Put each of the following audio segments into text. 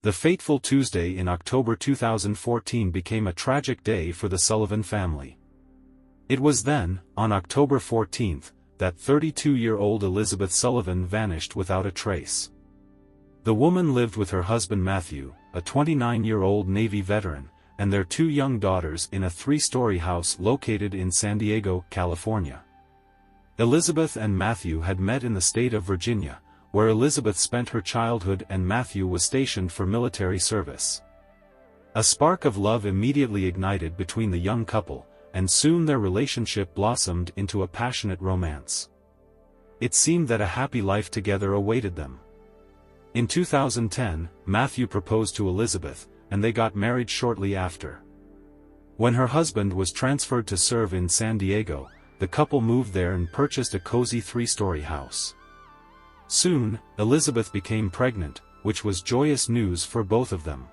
The fateful Tuesday in October 2014 became a tragic day for the Sullivan family. It was then, on October 14, that 32-year-old Elizabeth Sullivan vanished without a trace. The woman lived with her husband Matthew, a 29-year-old Navy veteran, and their two young daughters in a three-story house located in San Diego, California. Elizabeth and Matthew had met in the state of Virginia, where Elizabeth spent her childhood and Matthew was stationed for military service. A spark of love immediately ignited between the young couple, and soon their relationship blossomed into a passionate romance. It seemed that a happy life together awaited them. In 2010, Matthew proposed to Elizabeth, and they got married shortly after. When her husband was transferred to serve in San Diego, the couple moved there and purchased a cozy three-story house. Soon, Elizabeth became pregnant, which was joyous news for both of them.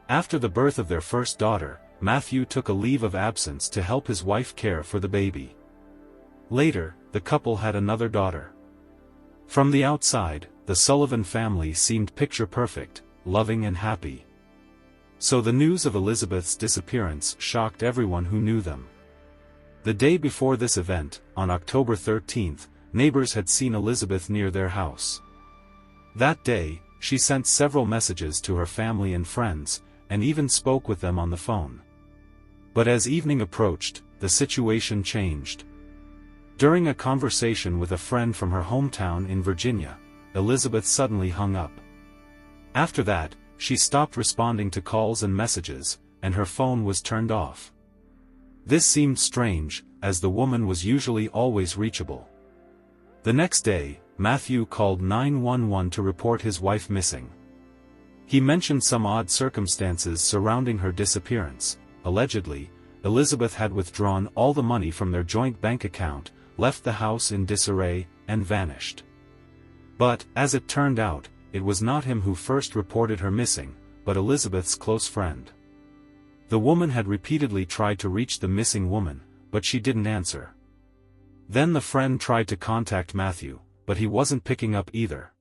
After the birth of their first daughter, Matthew took a leave of absence to help his wife care for the baby. Later, the couple had another daughter. From the outside, the Sullivan family seemed picture-perfect, loving and happy. So the news of Elizabeth's disappearance shocked everyone who knew them. The day before this event, on October 13, neighbors had seen Elizabeth near their house. That day, she sent several messages to her family and friends, and even spoke with them on the phone. But as evening approached, the situation changed. During a conversation with a friend from her hometown in Virginia, Elizabeth suddenly hung up. After that, she stopped responding to calls and messages, and her phone was turned off. This seemed strange, as the woman was usually always reachable. The next day, Matthew called 911 to report his wife missing. He mentioned some odd circumstances surrounding her disappearance. Allegedly, Elizabeth had withdrawn all the money from their joint bank account, left the house in disarray, and vanished. But, as it turned out, it was not him who first reported her missing, but Elizabeth's close friend. The woman had repeatedly tried to reach the missing woman, but she didn't answer. Then the friend tried to contact Matthew, but he wasn't picking up either.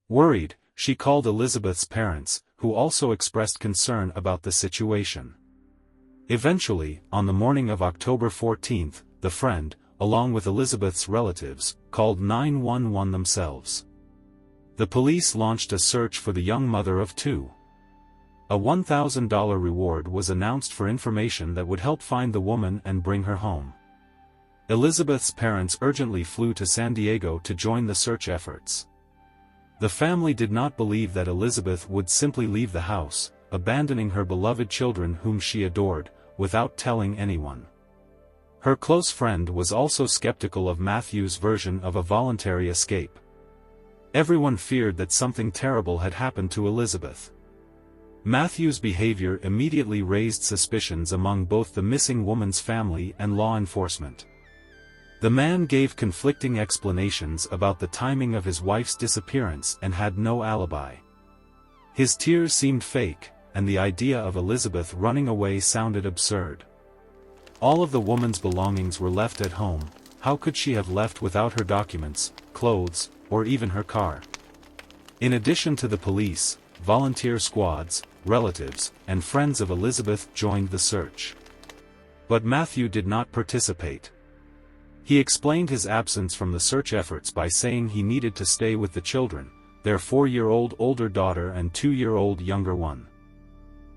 Worried, she called Elizabeth's parents, who also expressed concern about the situation. Eventually, on the morning of October 14, the friend, along with Elizabeth's relatives, called 911 themselves. The police launched a search for the young mother of two. A $1,000 reward was announced for information that would help find the woman and bring her home. Elizabeth's parents urgently flew to San Diego to join the search efforts. The family did not believe that Elizabeth would simply leave the house, abandoning her beloved children whom she adored, without telling anyone. Her close friend was also skeptical of Matthew's version of a voluntary escape. Everyone feared that something terrible had happened to Elizabeth. Matthew's behavior immediately raised suspicions among both the missing woman's family and law enforcement. The man gave conflicting explanations about the timing of his wife's disappearance and had no alibi. His tears seemed fake, and the idea of Elizabeth running away sounded absurd. All of the woman's belongings were left at home. How could she have left without her documents, clothes, or even her car? In addition to the police, volunteer squads, relatives, and friends of Elizabeth joined the search. But Matthew did not participate. He explained his absence from the search efforts by saying he needed to stay with the children, their 4-year-old older daughter and 2-year-old younger one.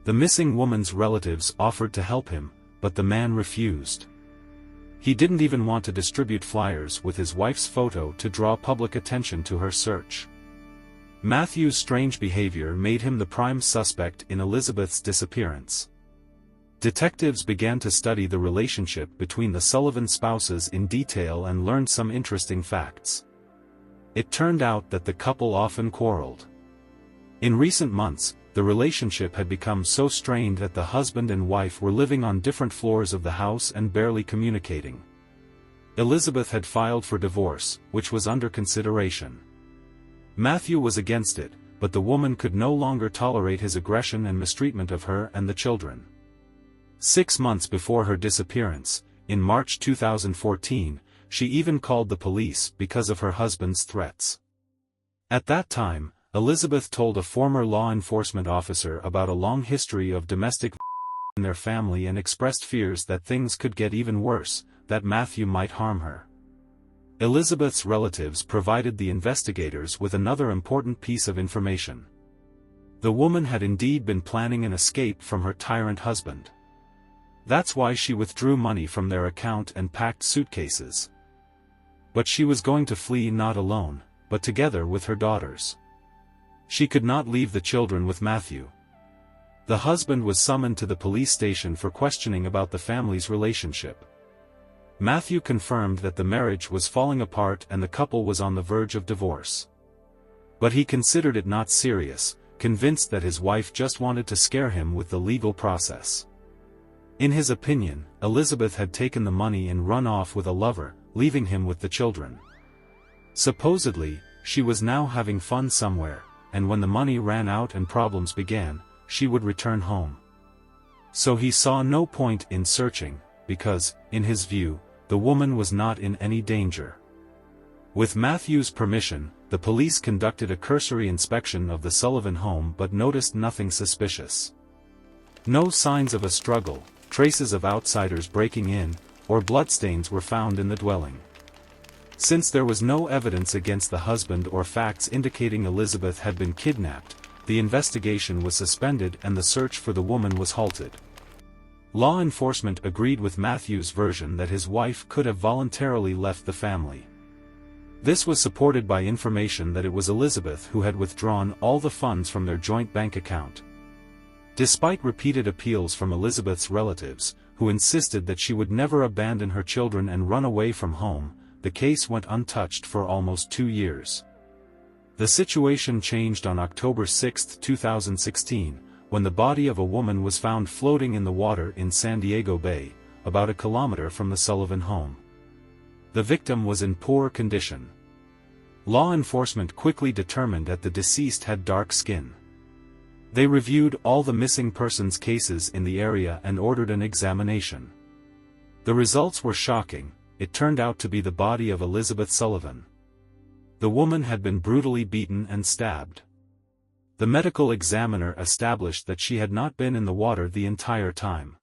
The missing woman's relatives offered to help him, but the man refused. He didn't even want to distribute flyers with his wife's photo to draw public attention to her search. Matthew's strange behavior made him the prime suspect in Elizabeth's disappearance. Detectives began to study the relationship between the Sullivan spouses in detail and learned some interesting facts. It turned out that the couple often quarreled. In recent months, the relationship had become so strained that the husband and wife were living on different floors of the house and barely communicating. Elizabeth had filed for divorce, which was under consideration. Matthew was against it, but the woman could no longer tolerate his aggression and mistreatment of her and the children. 6 months before her disappearance, in March 2014, she even called the police because of her husband's threats. At that time, Elizabeth told a former law enforcement officer about a long history of domestic violence in their family and expressed fears that things could get even worse, that Matthew might harm her. Elizabeth's relatives provided the investigators with another important piece of information. The woman had indeed been planning an escape from her tyrant husband. That's why she withdrew money from their account and packed suitcases. But she was going to flee not alone, but together with her daughters. She could not leave the children with Matthew. The husband was summoned to the police station for questioning about the family's relationship. Matthew confirmed that the marriage was falling apart and the couple was on the verge of divorce. But he considered it not serious, convinced that his wife just wanted to scare him with the legal process. In his opinion, Elizabeth had taken the money and run off with a lover, leaving him with the children. Supposedly, she was now having fun somewhere, and when the money ran out and problems began, she would return home. So he saw no point in searching, because, in his view, the woman was not in any danger. With Matthew's permission, the police conducted a cursory inspection of the Sullivan home but noticed nothing suspicious. No signs of a struggle, traces of outsiders breaking in, or bloodstains were found in the dwelling. Since there was no evidence against the husband or facts indicating Elizabeth had been kidnapped, the investigation was suspended and the search for the woman was halted. Law enforcement agreed with Matthew's version that his wife could have voluntarily left the family. This was supported by information that it was Elizabeth who had withdrawn all the funds from their joint bank account. Despite repeated appeals from Elizabeth's relatives, who insisted that she would never abandon her children and run away from home, the case went untouched for almost 2 years. The situation changed on October 6, 2016, when the body of a woman was found floating in the water in San Diego Bay, about a kilometer from the Sullivan home. The victim was in poor condition. Law enforcement quickly determined that the deceased had dark skin. They reviewed all the missing persons cases in the area and ordered an examination. The results were shocking. It turned out to be the body of Elizabeth Sullivan. The woman had been brutally beaten and stabbed. The medical examiner established that she had not been in the water the entire time.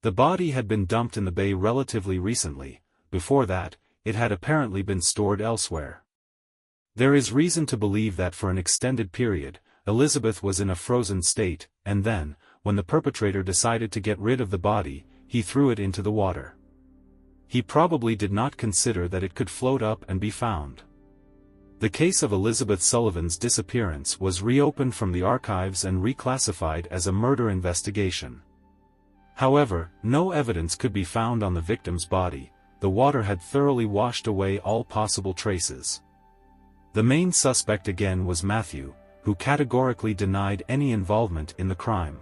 The body had been dumped in the bay relatively recently. Before that, it had apparently been stored elsewhere. There is reason to believe that for an extended period, Elizabeth was in a frozen state, and then, when the perpetrator decided to get rid of the body, he threw it into the water. He probably did not consider that it could float up and be found. The case of Elizabeth Sullivan's disappearance was reopened from the archives and reclassified as a murder investigation. However, no evidence could be found on the victim's body. The water had thoroughly washed away all possible traces. The main suspect again was Matthew, who categorically denied any involvement in the crime.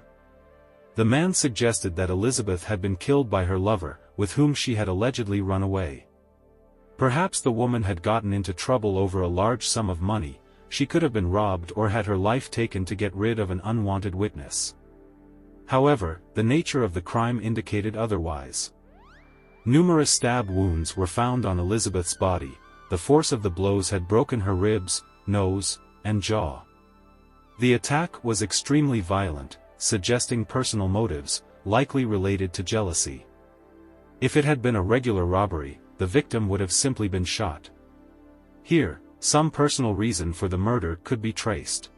The man suggested that Elizabeth had been killed by her lover, with whom she had allegedly run away. Perhaps the woman had gotten into trouble over a large sum of money. She could have been robbed or had her life taken to get rid of an unwanted witness. However, the nature of the crime indicated otherwise. Numerous stab wounds were found on Elizabeth's body. The force of the blows had broken her ribs, nose, and jaw. The attack was extremely violent, suggesting personal motives, likely related to jealousy. If it had been a regular robbery, the victim would have simply been shot. Here, some personal reason for the murder could be traced.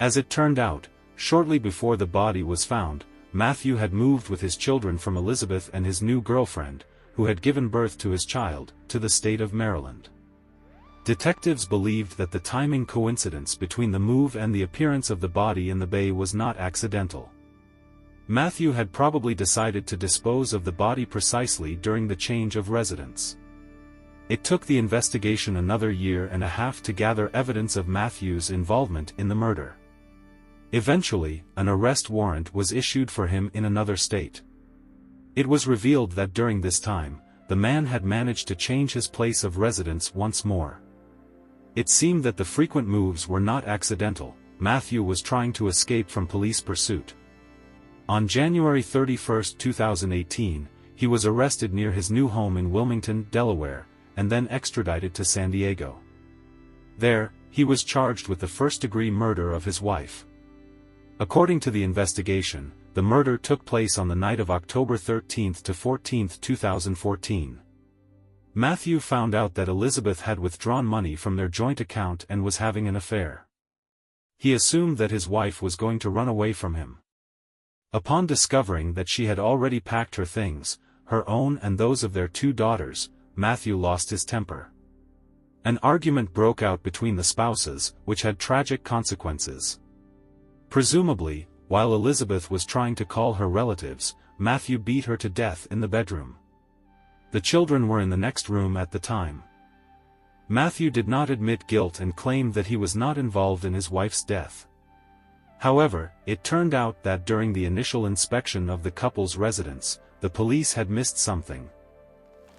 As it turned out, shortly before the body was found, Matthew had moved with his children from Elizabeth and his new girlfriend, who had given birth to his child, to the state of Maryland. Detectives believed that the timing coincidence between the move and the appearance of the body in the bay was not accidental. Matthew had probably decided to dispose of the body precisely during the change of residence. It took the investigation another 1.5 years to gather evidence of Matthew's involvement in the murder. Eventually, an arrest warrant was issued for him in another state. It was revealed that during this time, the man had managed to change his place of residence once more. It seemed that the frequent moves were not accidental. Matthew was trying to escape from police pursuit. On January 31, 2018, he was arrested near his new home in Wilmington, Delaware, and then extradited to San Diego. There, he was charged with the first-degree murder of his wife. According to the investigation, the murder took place on the night of October 13 to 14, 2014. Matthew found out that Elizabeth had withdrawn money from their joint account and was having an affair. He assumed that his wife was going to run away from him. Upon discovering that she had already packed her things, her own and those of their 2 daughters, Matthew lost his temper. An argument broke out between the spouses, which had tragic consequences. Presumably, while Elizabeth was trying to call her relatives, Matthew beat her to death in the bedroom. The children were in the next room at the time. Matthew did not admit guilt and claimed that he was not involved in his wife's death. However, it turned out that during the initial inspection of the couple's residence, the police had missed something.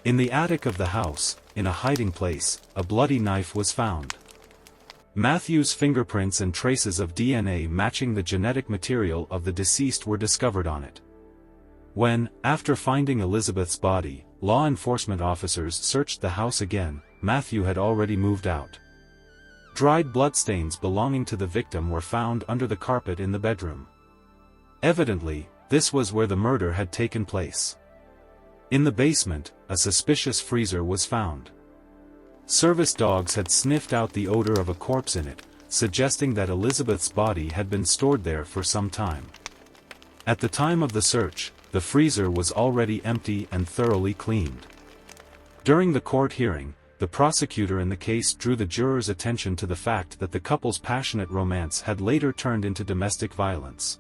In the attic of the house, in a hiding place, a bloody knife was found. Matthew's fingerprints and traces of DNA matching the genetic material of the deceased were discovered on it. When, after finding Elizabeth's body, law enforcement officers searched the house again, Matthew had already moved out. Dried bloodstains belonging to the victim were found under the carpet in the bedroom. Evidently, this was where the murder had taken place. In the basement, a suspicious freezer was found. Service dogs had sniffed out the odor of a corpse in it, suggesting that Elizabeth's body had been stored there for some time. At the time of the search, the freezer was already empty and thoroughly cleaned. During the court hearing, the prosecutor in the case drew the jurors' attention to the fact that the couple's passionate romance had later turned into domestic violence.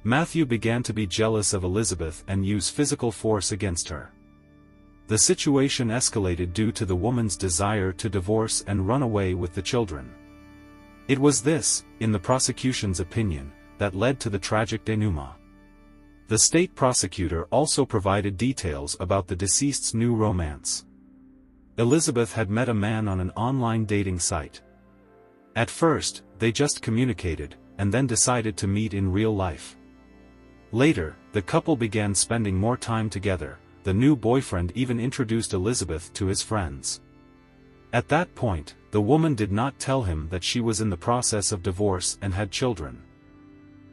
Matthew began to be jealous of Elizabeth and use physical force against her. The situation escalated due to the woman's desire to divorce and run away with the children. It was this, in the prosecution's opinion, that led to the tragic denouement. The state prosecutor also provided details about the deceased's new romance. Elizabeth had met a man on an online dating site. At first, they just communicated, and then decided to meet in real life. Later, the couple began spending more time together. The new boyfriend even introduced Elizabeth to his friends. At that point, the woman did not tell him that she was in the process of divorce and had children.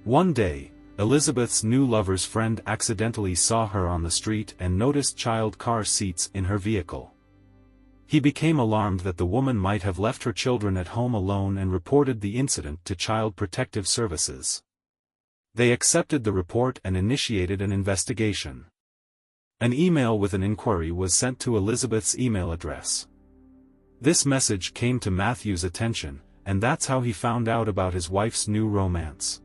One day, Elizabeth's new lover's friend accidentally saw her on the street and noticed child car seats in her vehicle. He became alarmed that the woman might have left her children at home alone and reported the incident to Child Protective Services. They accepted the report and initiated an investigation. An email with an inquiry was sent to Elizabeth's email address. This message came to Matthew's attention, and that's how he found out about his wife's new romance.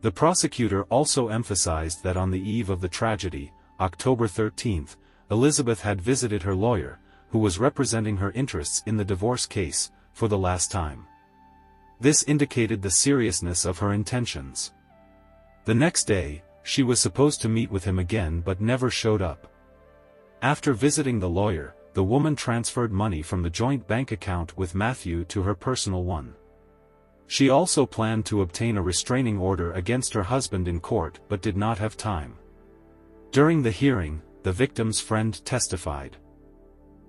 The prosecutor also emphasized that on the eve of the tragedy, October 13, Elizabeth had visited her lawyer, who was representing her interests in the divorce case, for the last time. This indicated the seriousness of her intentions. The next day, she was supposed to meet with him again but never showed up. After visiting the lawyer, the woman transferred money from the joint bank account with Matthew to her personal one. She also planned to obtain a restraining order against her husband in court but did not have time. During the hearing, the victim's friend testified.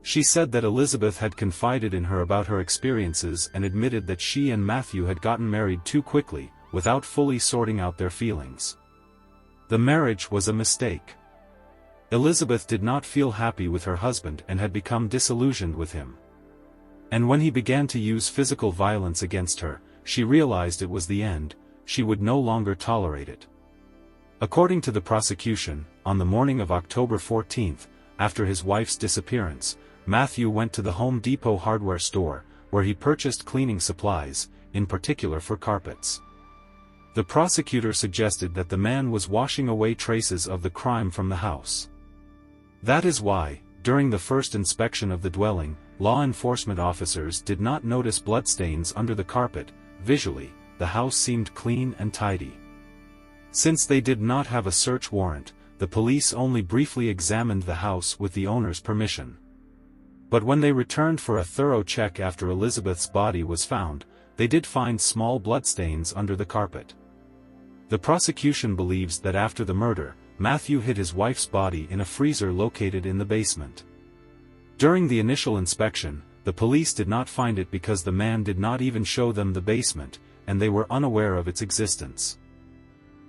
She said that Elizabeth had confided in her about her experiences and admitted that she and Matthew had gotten married too quickly, without fully sorting out their feelings. The marriage was a mistake. Elizabeth did not feel happy with her husband and had become disillusioned with him. And when he began to use physical violence against her, she realized it was the end. She would no longer tolerate it. According to the prosecution, on the morning of October 14, after his wife's disappearance, Matthew went to the Home Depot hardware store, where he purchased cleaning supplies, in particular for carpets. The prosecutor suggested that the man was washing away traces of the crime from the house. That is why, during the first inspection of the dwelling, law enforcement officers did not notice bloodstains under the carpet. Visually, the house seemed clean and tidy. Since they did not have a search warrant, the police only briefly examined the house with the owner's permission. But when they returned for a thorough check after Elizabeth's body was found, they did find small bloodstains under the carpet. The prosecution believes that after the murder, Matthew hid his wife's body in a freezer located in the basement. During the initial inspection, the police did not find it because the man did not even show them the basement, and they were unaware of its existence.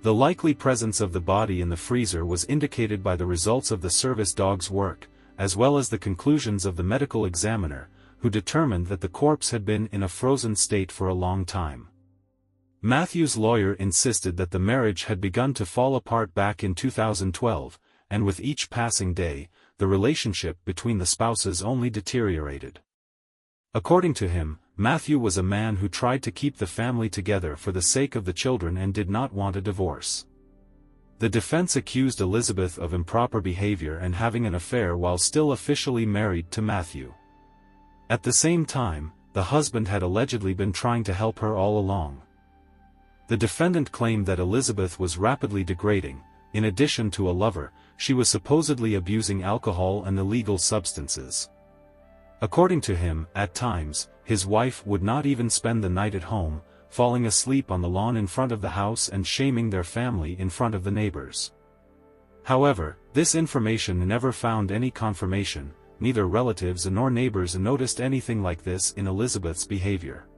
The likely presence of the body in the freezer was indicated by the results of the service dog's work, as well as the conclusions of the medical examiner, who determined that the corpse had been in a frozen state for a long time. Matthew's lawyer insisted that the marriage had begun to fall apart back in 2012, and with each passing day, the relationship between the spouses only deteriorated. According to him, Matthew was a man who tried to keep the family together for the sake of the children and did not want a divorce. The defense accused Elizabeth of improper behavior and having an affair while still officially married to Matthew. At the same time, the husband had allegedly been trying to help her all along. The defendant claimed that Elizabeth was rapidly degrading. In addition to a lover, she was supposedly abusing alcohol and illegal substances. According to him, at times, his wife would not even spend the night at home, falling asleep on the lawn in front of the house and shaming their family in front of the neighbors. However, this information never found any confirmation. Neither relatives nor neighbors noticed anything like this in Elizabeth's behavior.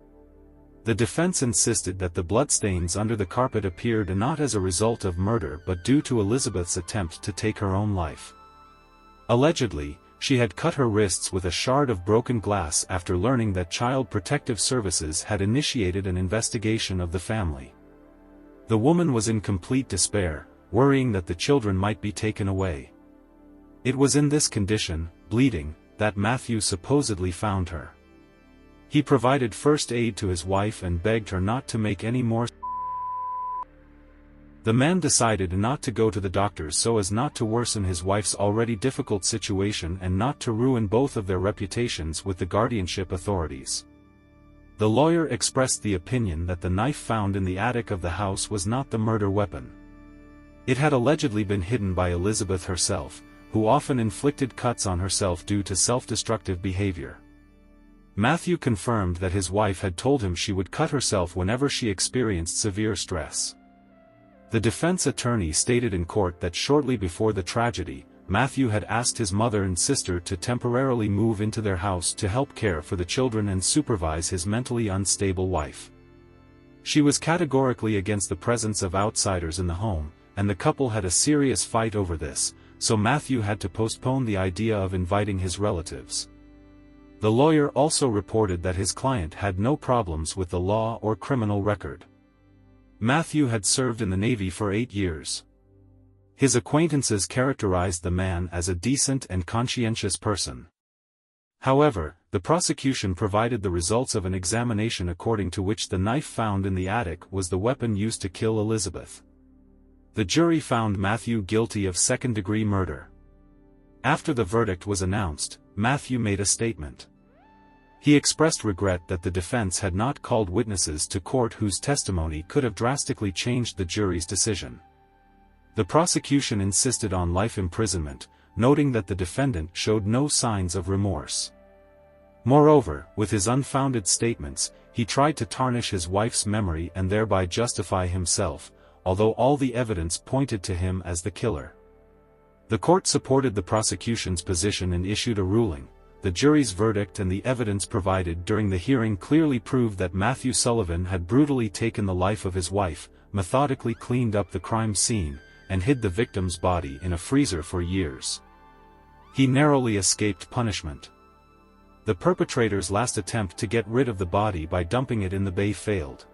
The defense insisted that the bloodstains under the carpet appeared not as a result of murder but due to Elizabeth's attempt to take her own life. Allegedly, she had cut her wrists with a shard of broken glass after learning that Child Protective Services had initiated an investigation of the family. The woman was in complete despair, worrying that the children might be taken away. It was in this condition, bleeding, that Matthew supposedly found her. He provided first aid to his wife and begged her not to make any more. The man decided not to go to the doctors so as not to worsen his wife's already difficult situation and not to ruin both of their reputations with the guardianship authorities. The lawyer expressed the opinion that the knife found in the attic of the house was not the murder weapon. It had allegedly been hidden by Elizabeth herself, who often inflicted cuts on herself due to self-destructive behavior. Matthew confirmed that his wife had told him she would cut herself whenever she experienced severe stress. The defense attorney stated in court that shortly before the tragedy, Matthew had asked his mother and sister to temporarily move into their house to help care for the children and supervise his mentally unstable wife. She was categorically against the presence of outsiders in the home, and the couple had a serious fight over this, so Matthew had to postpone the idea of inviting his relatives. The lawyer also reported that his client had no problems with the law or criminal record. Matthew had served in the Navy for 8 years. His acquaintances characterized the man as a decent and conscientious person. However, the prosecution provided the results of an examination according to which the knife found in the attic was the weapon used to kill Elizabeth. The jury found Matthew guilty of second-degree murder. After the verdict was announced, Matthew made a statement. He expressed regret that the defense had not called witnesses to court whose testimony could have drastically changed the jury's decision. The prosecution insisted on life imprisonment, noting that the defendant showed no signs of remorse. Moreover, with his unfounded statements, he tried to tarnish his wife's memory and thereby justify himself, although all the evidence pointed to him as the killer. The court supported the prosecution's position and issued a ruling. The jury's verdict and the evidence provided during the hearing clearly proved that Matthew Sullivan had brutally taken the life of his wife, methodically cleaned up the crime scene, and hid the victim's body in a freezer for years. He narrowly escaped punishment. The perpetrator's last attempt to get rid of the body by dumping it in the bay failed.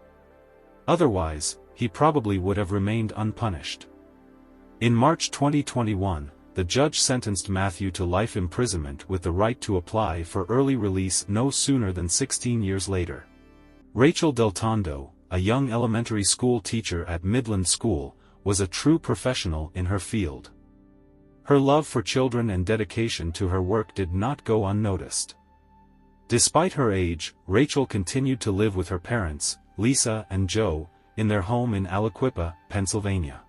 Otherwise, he probably would have remained unpunished. In March 2021, the judge sentenced Matthew to life imprisonment with the right to apply for early release no sooner than 16 years later. Rachel Deltondo, a young elementary school teacher at Midland School, was a true professional in her field. Her love for children and dedication to her work did not go unnoticed. Despite her age, Rachel continued to live with her parents, Lisa and Joe, in their home in Aliquippa, Pennsylvania.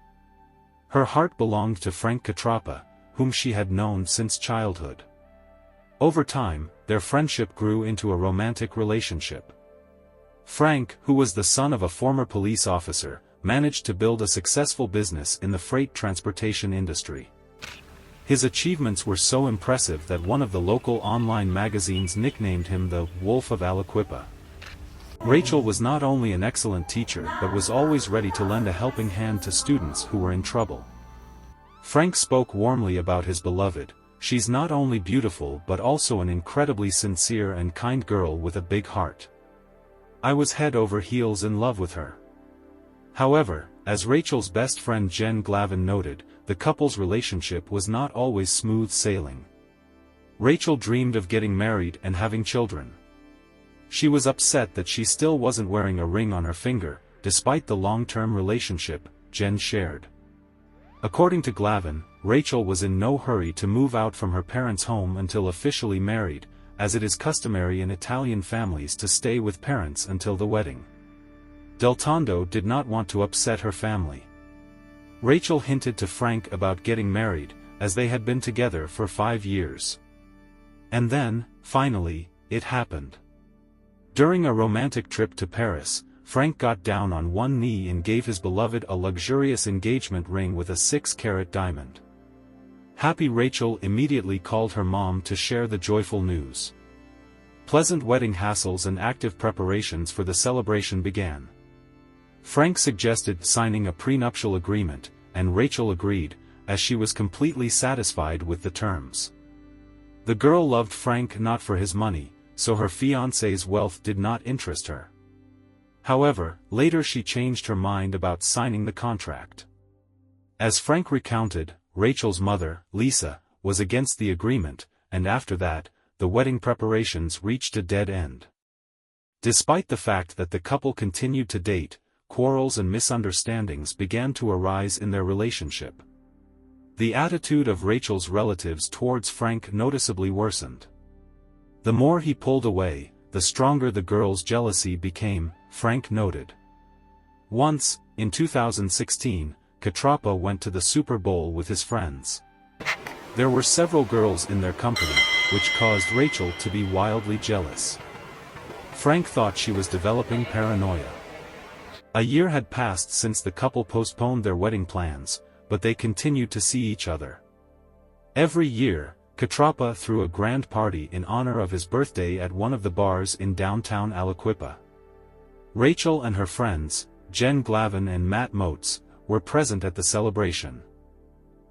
Her heart belonged to Frank Catrappa, whom she had known since childhood. Over time, their friendship grew into a romantic relationship. Frank, who was the son of a former police officer, managed to build a successful business in the freight transportation industry. His achievements were so impressive that one of the local online magazines nicknamed him the Wolf of Aliquippa. Rachel was not only an excellent teacher but was always ready to lend a helping hand to students who were in trouble. Frank spoke warmly about his beloved. "She's not only beautiful but also an incredibly sincere and kind girl with a big heart. I was head over heels in love with her." However, as Rachel's best friend Jen Glavin noted, the couple's relationship was not always smooth sailing. Rachel dreamed of getting married and having children. She was upset that she still wasn't wearing a ring on her finger, despite the long-term relationship Jen shared. According to Glavin, Rachel was in no hurry to move out from her parents' home until officially married, as it is customary in Italian families to stay with parents until the wedding. Deltondo did not want to upset her family. Rachel hinted to Frank about getting married, as they had been together for 5 years. And then, finally, it happened. During a romantic trip to Paris, Frank got down on one knee and gave his beloved a luxurious engagement ring with a 6-carat diamond. Happy Rachel immediately called her mom to share the joyful news. Pleasant wedding hassles and active preparations for the celebration began. Frank suggested signing a prenuptial agreement, and Rachel agreed, as she was completely satisfied with the terms. The girl loved Frank not for his money, so her fiancé's wealth did not interest her. However, later she changed her mind about signing the contract. As Frank recounted, Rachel's mother, Lisa, was against the agreement, and after that, the wedding preparations reached a dead end. Despite the fact that the couple continued to date, quarrels and misunderstandings began to arise in their relationship. The attitude of Rachel's relatives towards Frank noticeably worsened. The more he pulled away, the stronger the girl's jealousy became, Frank noted. Once, in 2016, Catrapa went to the Super Bowl with his friends. There were several girls in their company, which caused Rachel to be wildly jealous. Frank thought she was developing paranoia. A year had passed since the couple postponed their wedding plans, but they continued to see each other. Every year, Catrapa threw a grand party in honor of his birthday at one of the bars in downtown Aliquippa. Rachel and her friends, Jen Glavin and Matt Motes, were present at the celebration.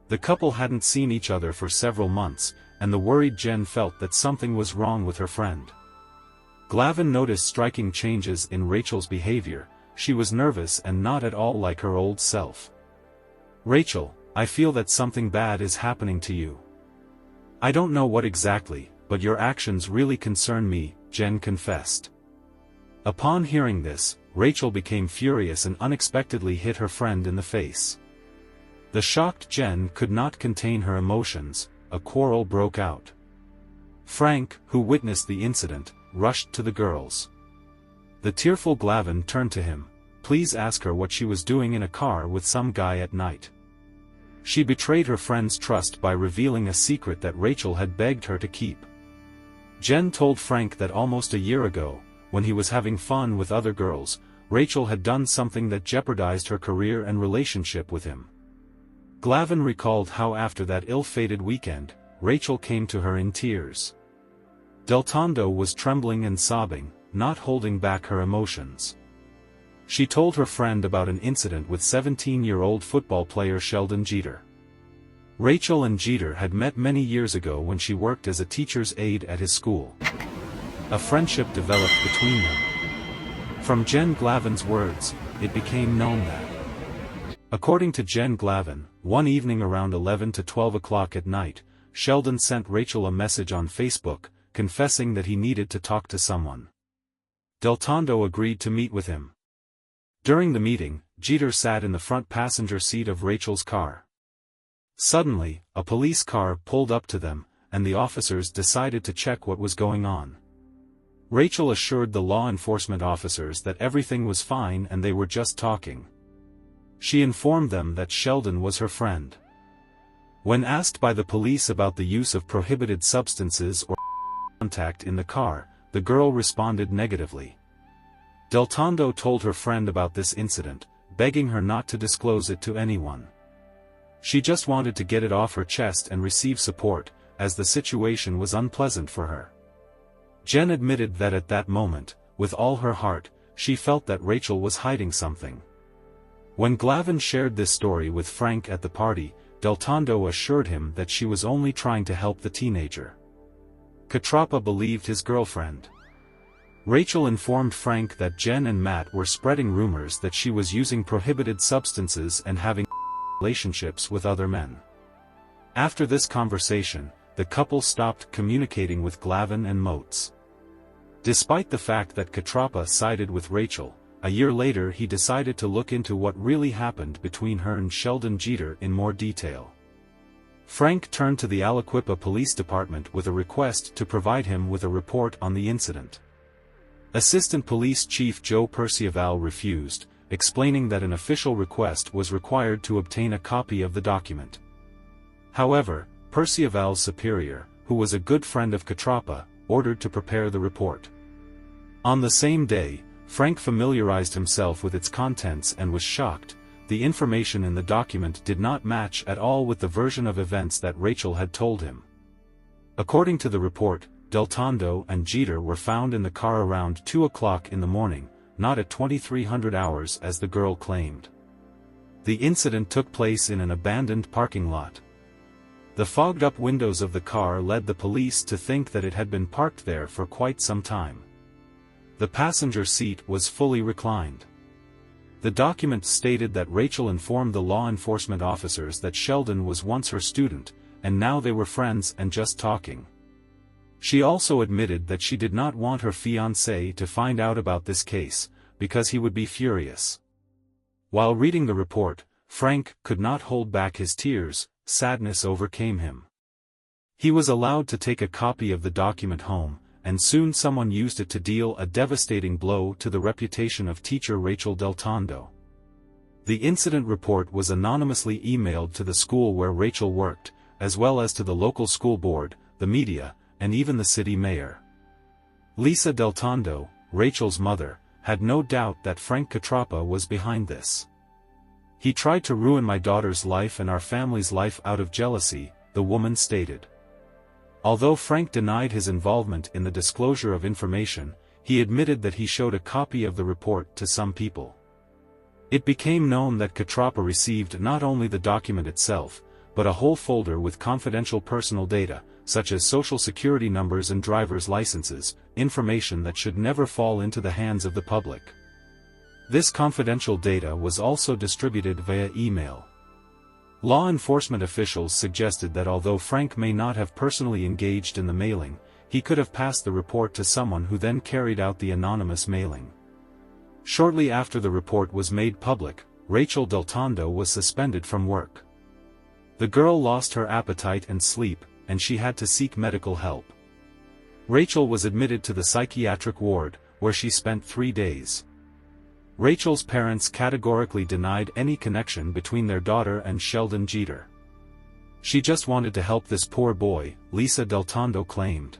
The couple hadn't seen each other for several months, and the worried Jen felt that something was wrong with her friend. Glavin noticed striking changes in Rachel's behavior. She was nervous and not at all like her old self. "Rachel, I feel that something bad is happening to you. I don't know what exactly, but your actions really concern me," Jen confessed. Upon hearing this, Rachel became furious and unexpectedly hit her friend in the face. The shocked Jen could not contain her emotions. A quarrel broke out. Frank, who witnessed the incident, rushed to the girls. The tearful Glavin turned to him. "Please ask her what she was doing in a car with some guy at night. She betrayed her friend's trust by revealing a secret that Rachel had begged her to keep." Jen told Frank that almost a year ago, when he was having fun with other girls, Rachel had done something that jeopardized her career and relationship with him. Glavin recalled how after that ill-fated weekend, Rachel came to her in tears. Deltondo was trembling and sobbing, not holding back her emotions. She told her friend about an incident with 17-year-old football player Sheldon Jeter. Rachel and Jeter had met many years ago when she worked as a teacher's aide at his school. A friendship developed between them. From Jen Glavin's words, it became known that, according to Jen Glavin, one evening around 11 to 12 o'clock at night, Sheldon sent Rachel a message on Facebook, confessing that he needed to talk to someone. Deltondo agreed to meet with him. During the meeting, Jeter sat in the front passenger seat of Rachel's car. Suddenly, a police car pulled up to them, and the officers decided to check what was going on. Rachel assured the law enforcement officers that everything was fine and they were just talking. She informed them that Sheldon was her friend. When asked by the police about the use of prohibited substances or contact in the car, the girl responded negatively. Deltondo told her friend about this incident, begging her not to disclose it to anyone. She just wanted to get it off her chest and receive support, as the situation was unpleasant for her. Jen admitted that at that moment, with all her heart, she felt that Rachel was hiding something. When Glavin shared this story with Frank at the party, Deltondo assured him that she was only trying to help the teenager. Catrapa believed his girlfriend. Rachel informed Frank that Jen and Matt were spreading rumors that she was using prohibited substances and having relationships with other men. After this conversation, the couple stopped communicating with Glavin and Motes. Despite the fact that Catrapa sided with Rachel, a year later he decided to look into what really happened between her and Sheldon Jeter in more detail. Frank turned to the Aliquippa Police Department with a request to provide him with a report on the incident. Assistant Police Chief Joe Percival refused, explaining that an official request was required to obtain a copy of the document. However, Percival's superior, who was a good friend of Catrapa, ordered to prepare the report. On the same day, Frank familiarized himself with its contents and was shocked. The information in the document did not match at all with the version of events that Rachel had told him. According to the report, Deltondo and Jeter were found in the car around 2 o'clock in the morning, not at 2300 hours as the girl claimed. The incident took place in an abandoned parking lot. The fogged-up windows of the car led the police to think that it had been parked there for quite some time. The passenger seat was fully reclined. The document stated that Rachel informed the law enforcement officers that Sheldon was once her student, and now they were friends and just talking. She also admitted that she did not want her fiancé to find out about this case, because he would be furious. While reading the report, Frank could not hold back his tears. Sadness overcame him. He was allowed to take a copy of the document home, and soon someone used it to deal a devastating blow to the reputation of teacher Rachel Deltondo. The incident report was anonymously emailed to the school where Rachel worked, as well as to the local school board, the media, and even the city mayor. Lisa Deltondo, Rachel's mother, had no doubt that Frank Catrapa was behind this. "He tried to ruin my daughter's life and our family's life out of jealousy," the woman stated. Although Frank denied his involvement in the disclosure of information, he admitted that he showed a copy of the report to some people. It became known that Catrapa received not only the document itself, but a whole folder with confidential personal data, such as social security numbers and driver's licenses, information that should never fall into the hands of the public. This confidential data was also distributed via email. Law enforcement officials suggested that although Frank may not have personally engaged in the mailing, he could have passed the report to someone who then carried out the anonymous mailing. Shortly after the report was made public, Rachel Deltondo was suspended from work. The girl lost her appetite and sleep, and she had to seek medical help. Rachel was admitted to the psychiatric ward, where she spent 3 days. Rachel's parents categorically denied any connection between their daughter and Sheldon Jeter. "She just wanted to help this poor boy," Lisa Deltondo claimed.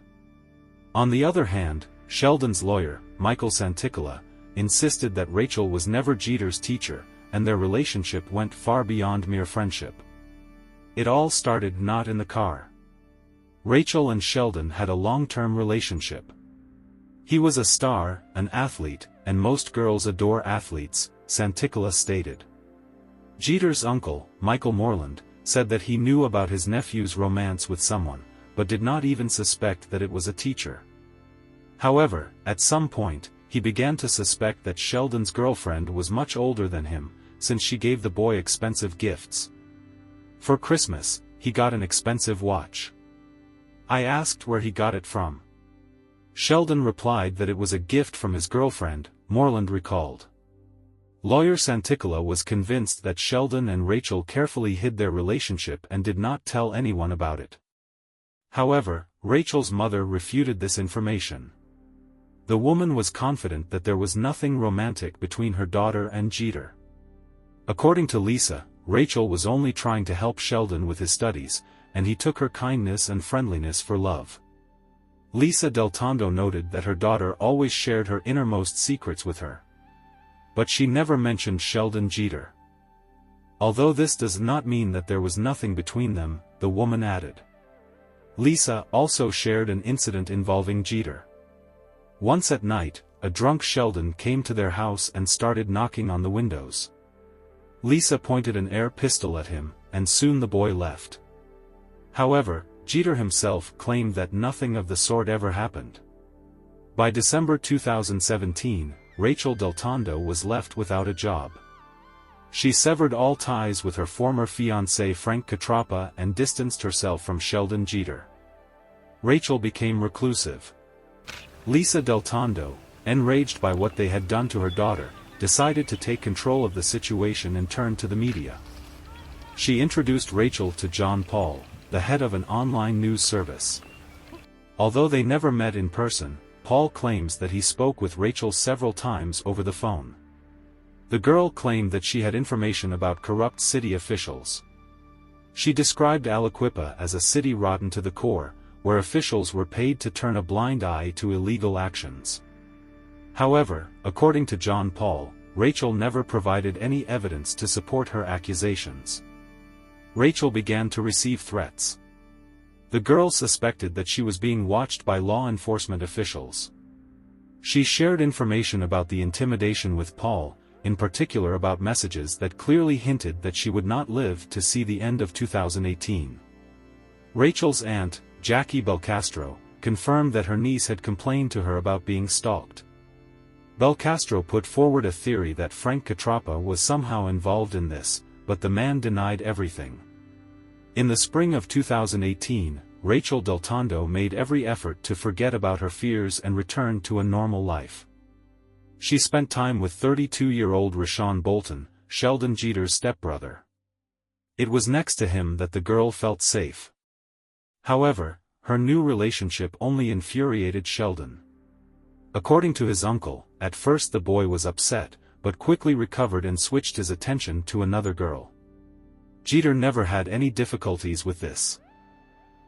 On the other hand, Sheldon's lawyer, Michael Santicola, insisted that Rachel was never Jeter's teacher, and their relationship went far beyond mere friendship. It all started not in the car. Rachel and Sheldon had a long-term relationship. "He was a star, an athlete, and most girls adore athletes," Santicola stated. Jeter's uncle, Michael Moreland, said that he knew about his nephew's romance with someone, but did not even suspect that it was a teacher. However, at some point, he began to suspect that Sheldon's girlfriend was much older than him, since she gave the boy expensive gifts. For Christmas, he got an expensive watch. "I asked where he got it from. Sheldon replied that it was a gift from his girlfriend," Moreland recalled. Lawyer Santicola was convinced that Sheldon and Rachel carefully hid their relationship and did not tell anyone about it. However, Rachel's mother refuted this information. The woman was confident that there was nothing romantic between her daughter and Jeter. According to Lisa, Rachel was only trying to help Sheldon with his studies, and he took her kindness and friendliness for love. Lisa Deltondo noted that her daughter always shared her innermost secrets with her. But she never mentioned Sheldon Jeter. Although this does not mean that there was nothing between them, the woman added. Lisa also shared an incident involving Jeter. Once at night, a drunk Sheldon came to their house and started knocking on the windows. Lisa pointed an air pistol at him, and soon the boy left. However, Jeter himself claimed that nothing of the sort ever happened. By December 2017, Rachel Deltondo was left without a job. She severed all ties with her former fiancé Frank Catrapa and distanced herself from Sheldon Jeter. Rachel became reclusive. Lisa Deltondo, enraged by what they had done to her daughter, decided to take control of the situation and turn to the media. She introduced Rachel to John Paul, the head of an online news service. Although they never met in person, Paul claims that he spoke with Rachel several times over the phone. The girl claimed that she had information about corrupt city officials. She described Aliquippa as a city rotten to the core, where officials were paid to turn a blind eye to illegal actions. However, according to John Paul, Rachel never provided any evidence to support her accusations. Rachel began to receive threats. The girl suspected that she was being watched by law enforcement officials. She shared information about the intimidation with Paul, in particular about messages that clearly hinted that she would not live to see the end of 2018. Rachel's aunt, Jackie Belcastro, confirmed that her niece had complained to her about being stalked. Belcastro put forward a theory that Frank Catrapa was somehow involved in this, but the man denied everything. In the spring of 2018, Rachel Deltondo made every effort to forget about her fears and return to a normal life. She spent time with 32-year-old Rashawn Bolton, Sheldon Jeter's stepbrother. It was next to him that the girl felt safe. However, her new relationship only infuriated Sheldon. According to his uncle, at first the boy was upset, but quickly recovered and switched his attention to another girl. Jeter never had any difficulties with this.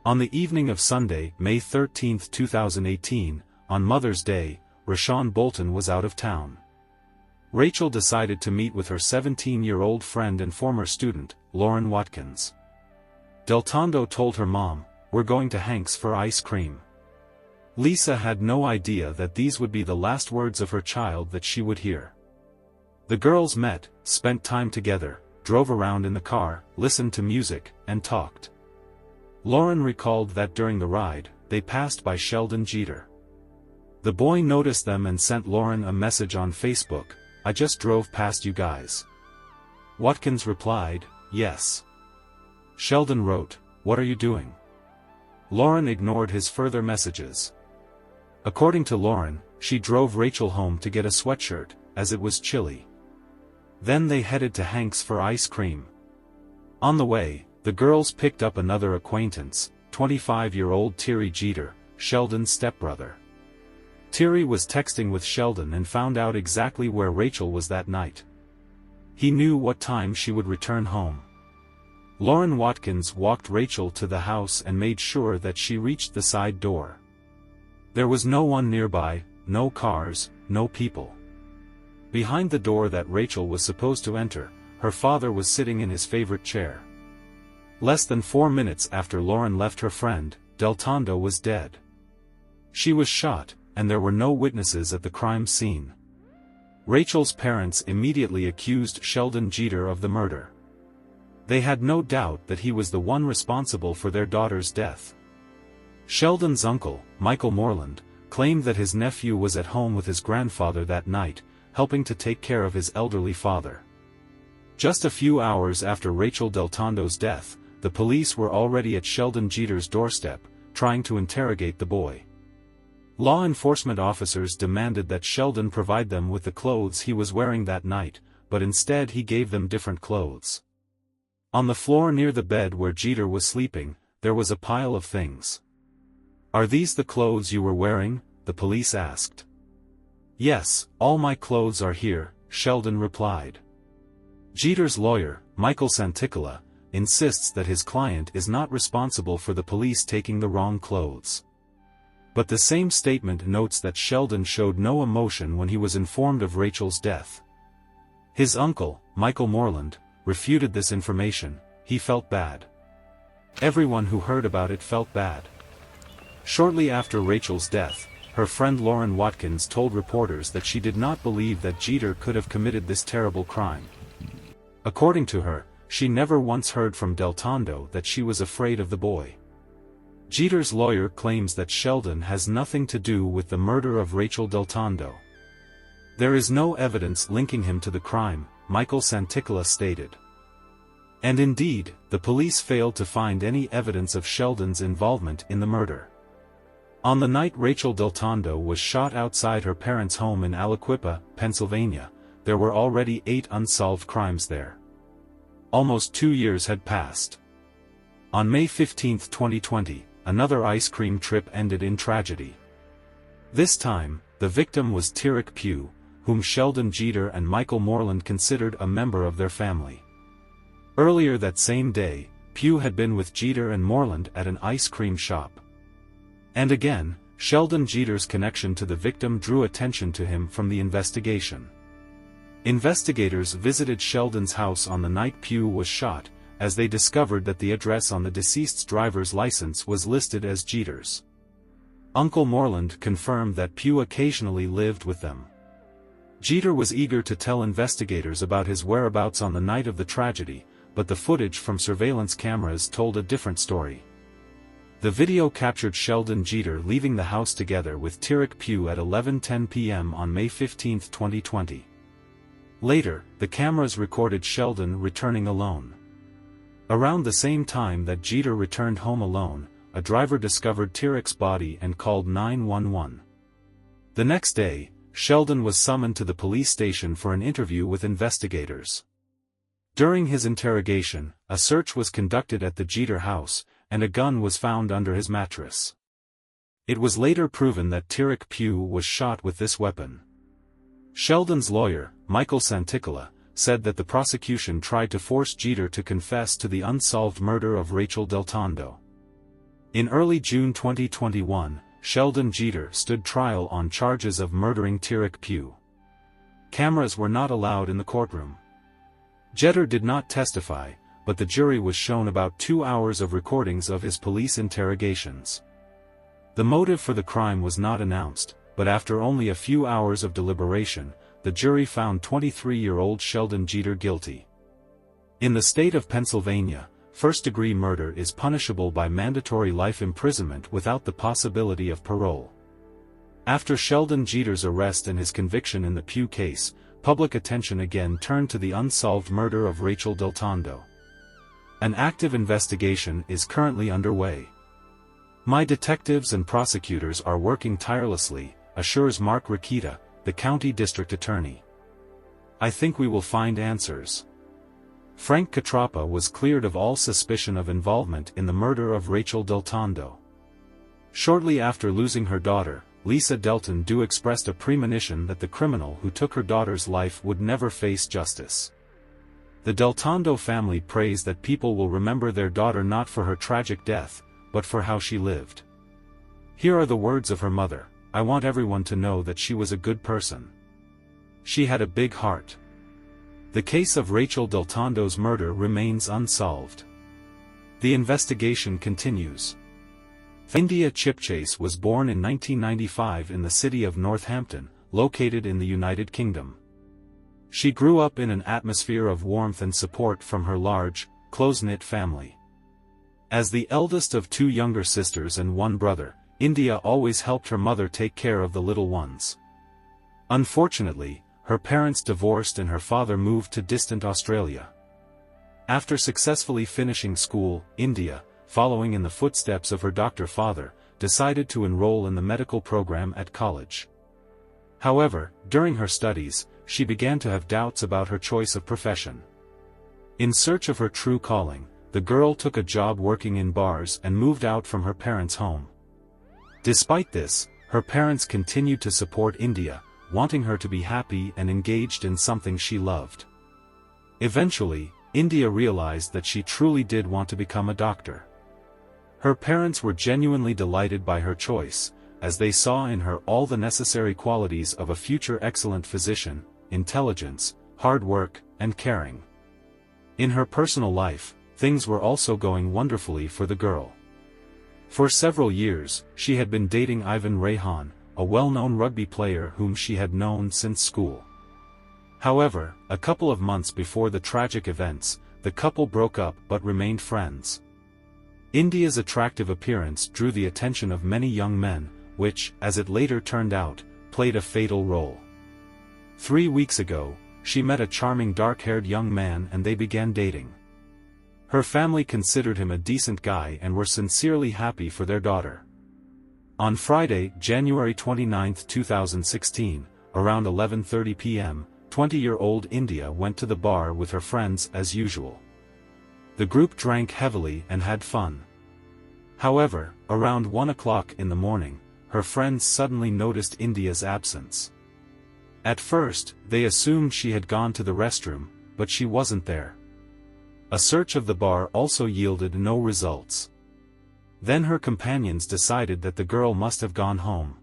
On the evening of Sunday, May 13, 2018, on Mother's Day, Rashawn Bolton was out of town. Rachel decided to meet with her 17-year-old friend and former student, Lauren Watkins. Deltondo told her mom, "We're going to Hank's for ice cream." Lisa had no idea that these would be the last words of her child that she would hear. The girls met, spent time together, drove around in the car, listened to music, and talked. Lauren recalled that during the ride, they passed by Sheldon Jeter. The boy noticed them and sent Lauren a message on Facebook, "I just drove past you guys." Watkins replied, "Yes." Sheldon wrote, "What are you doing?" Lauren ignored his further messages. According to Lauren, she drove Rachel home to get a sweatshirt, as it was chilly. Then they headed to Hank's for ice cream. On the way, the girls picked up another acquaintance, 25-year-old Terry Jeter, Sheldon's stepbrother. Terry was texting with Sheldon and found out exactly where Rachel was that night. He knew what time she would return home. Lauren Watkins walked Rachel to the house and made sure that she reached the side door. There was no one nearby, no cars, no people. Behind the door that Rachel was supposed to enter, her father was sitting in his favorite chair. Less than 4 minutes after Lauren left her friend, Deltondo was dead. She was shot, and there were no witnesses at the crime scene. Rachel's parents immediately accused Sheldon Jeter of the murder. They had no doubt that he was the one responsible for their daughter's death. Sheldon's uncle, Michael Moreland, claimed that his nephew was at home with his grandfather that night, helping to take care of his elderly father. Just a few hours after Rachel Deltondo's death, the police were already at Sheldon Jeter's doorstep, trying to interrogate the boy. Law enforcement officers demanded that Sheldon provide them with the clothes he was wearing that night, but instead he gave them different clothes. On the floor near the bed where Jeter was sleeping, there was a pile of things. "Are these the clothes you were wearing?" the police asked. "Yes, all my clothes are here," Sheldon replied. Jeter's lawyer, Michael Santicola, insists that his client is not responsible for the police taking the wrong clothes. But the same statement notes that Sheldon showed no emotion when he was informed of Rachel's death. His uncle, Michael Moreland, refuted this information. He felt bad. Everyone who heard about it felt bad. Shortly after Rachel's death, her friend Lauren Watkins told reporters that she did not believe that Jeter could have committed this terrible crime. According to her, she never once heard from Deltondo that she was afraid of the boy. Jeter's lawyer claims that Sheldon has nothing to do with the murder of Rachel Deltondo. There is no evidence linking him to the crime, Michael Santicola stated. And indeed, the police failed to find any evidence of Sheldon's involvement in the murder. On the night Rachel Deltondo was shot outside her parents' home in Aliquippa, Pennsylvania, there were already 8 unsolved crimes there. Almost 2 years had passed. On May 15, 2020, another ice cream trip ended in tragedy. This time, the victim was Tyrek Pugh, whom Sheldon Jeter and Michael Moreland considered a member of their family. Earlier that same day, Pugh had been with Jeter and Moreland at an ice cream shop. And again, Sheldon Jeter's connection to the victim drew attention to him from the investigation. Investigators visited Sheldon's house on the night Pugh was shot, as they discovered that the address on the deceased's driver's license was listed as Jeter's. Uncle Moreland confirmed that Pugh occasionally lived with them. Jeter was eager to tell investigators about his whereabouts on the night of the tragedy, but the footage from surveillance cameras told a different story. The video captured Sheldon Jeter leaving the house together with Tyrek Pugh at 11:10 p.m. on May 15, 2020. Later, the cameras recorded Sheldon returning alone. Around the same time that Jeter returned home alone, a driver discovered Tyrek's body and called 911. The next day, Sheldon was summoned to the police station for an interview with investigators. During his interrogation, a search was conducted at the Jeter house, and a gun was found under his mattress. It was later proven that Tyrek Pugh was shot with this weapon. Sheldon's lawyer, Michael Santicola, said that the prosecution tried to force Jeter to confess to the unsolved murder of Rachel Deltondo. In early June 2021, Sheldon Jeter stood trial on charges of murdering Tyrek Pugh. Cameras were not allowed in the courtroom. Jeter did not testify, but the jury was shown about 2 hours of recordings of his police interrogations. The motive for the crime was not announced, but after only a few hours of deliberation, the jury found 23-year-old Sheldon Jeter guilty. In the state of Pennsylvania, first-degree murder is punishable by mandatory life imprisonment without the possibility of parole. After Sheldon Jeter's arrest and his conviction in the Pugh case, public attention again turned to the unsolved murder of Rachel Deltondo. An active investigation is currently underway. My detectives and prosecutors are working tirelessly, assures Mark Rakita, the county district attorney. I think we will find answers. Frank Catrapa was cleared of all suspicion of involvement in the murder of Rachel Deltondo. Shortly after losing her daughter, Lisa Deltondo expressed a premonition that the criminal who took her daughter's life would never face justice. The Deltondo family prays that people will remember their daughter not for her tragic death, but for how she lived. Here are the words of her mother: "I want everyone to know that she was a good person. She had a big heart." The case of Rachel Deltondo's murder remains unsolved. The investigation continues. India Chipchase was born in 1995 in the city of Northampton, located in the United Kingdom. She grew up in an atmosphere of warmth and support from her large, close-knit family. As the eldest of 2 younger sisters and 1 brother, India always helped her mother take care of the little ones. Unfortunately, her parents divorced and her father moved to distant Australia. After successfully finishing school, India, following in the footsteps of her doctor father, decided to enroll in the medical program at college. However, during her studies, she began to have doubts about her choice of profession. In search of her true calling, the girl took a job working in bars and moved out from her parents' home. Despite this, her parents continued to support India, wanting her to be happy and engaged in something she loved. Eventually, India realized that she truly did want to become a doctor. Her parents were genuinely delighted by her choice, as they saw in her all the necessary qualities of a future excellent physician: intelligence, hard work, and caring. In her personal life, things were also going wonderfully for the girl. For several years, she had been dating Ivan Rayhan, a well-known rugby player whom she had known since school. However, a couple of months before the tragic events, the couple broke up but remained friends. India's attractive appearance drew the attention of many young men, which, as it later turned out, played a fatal role. 3 weeks ago, she met a charming dark-haired young man and they began dating. Her family considered him a decent guy and were sincerely happy for their daughter. On Friday, January 29, 2016, around 11:30 p.m., 20-year-old India went to the bar with her friends as usual. The group drank heavily and had fun. However, around 1 o'clock in the morning, her friends suddenly noticed India's absence. At first, they assumed she had gone to the restroom, but she wasn't there. A search of the bar also yielded no results. Then her companions decided that the girl must have gone home.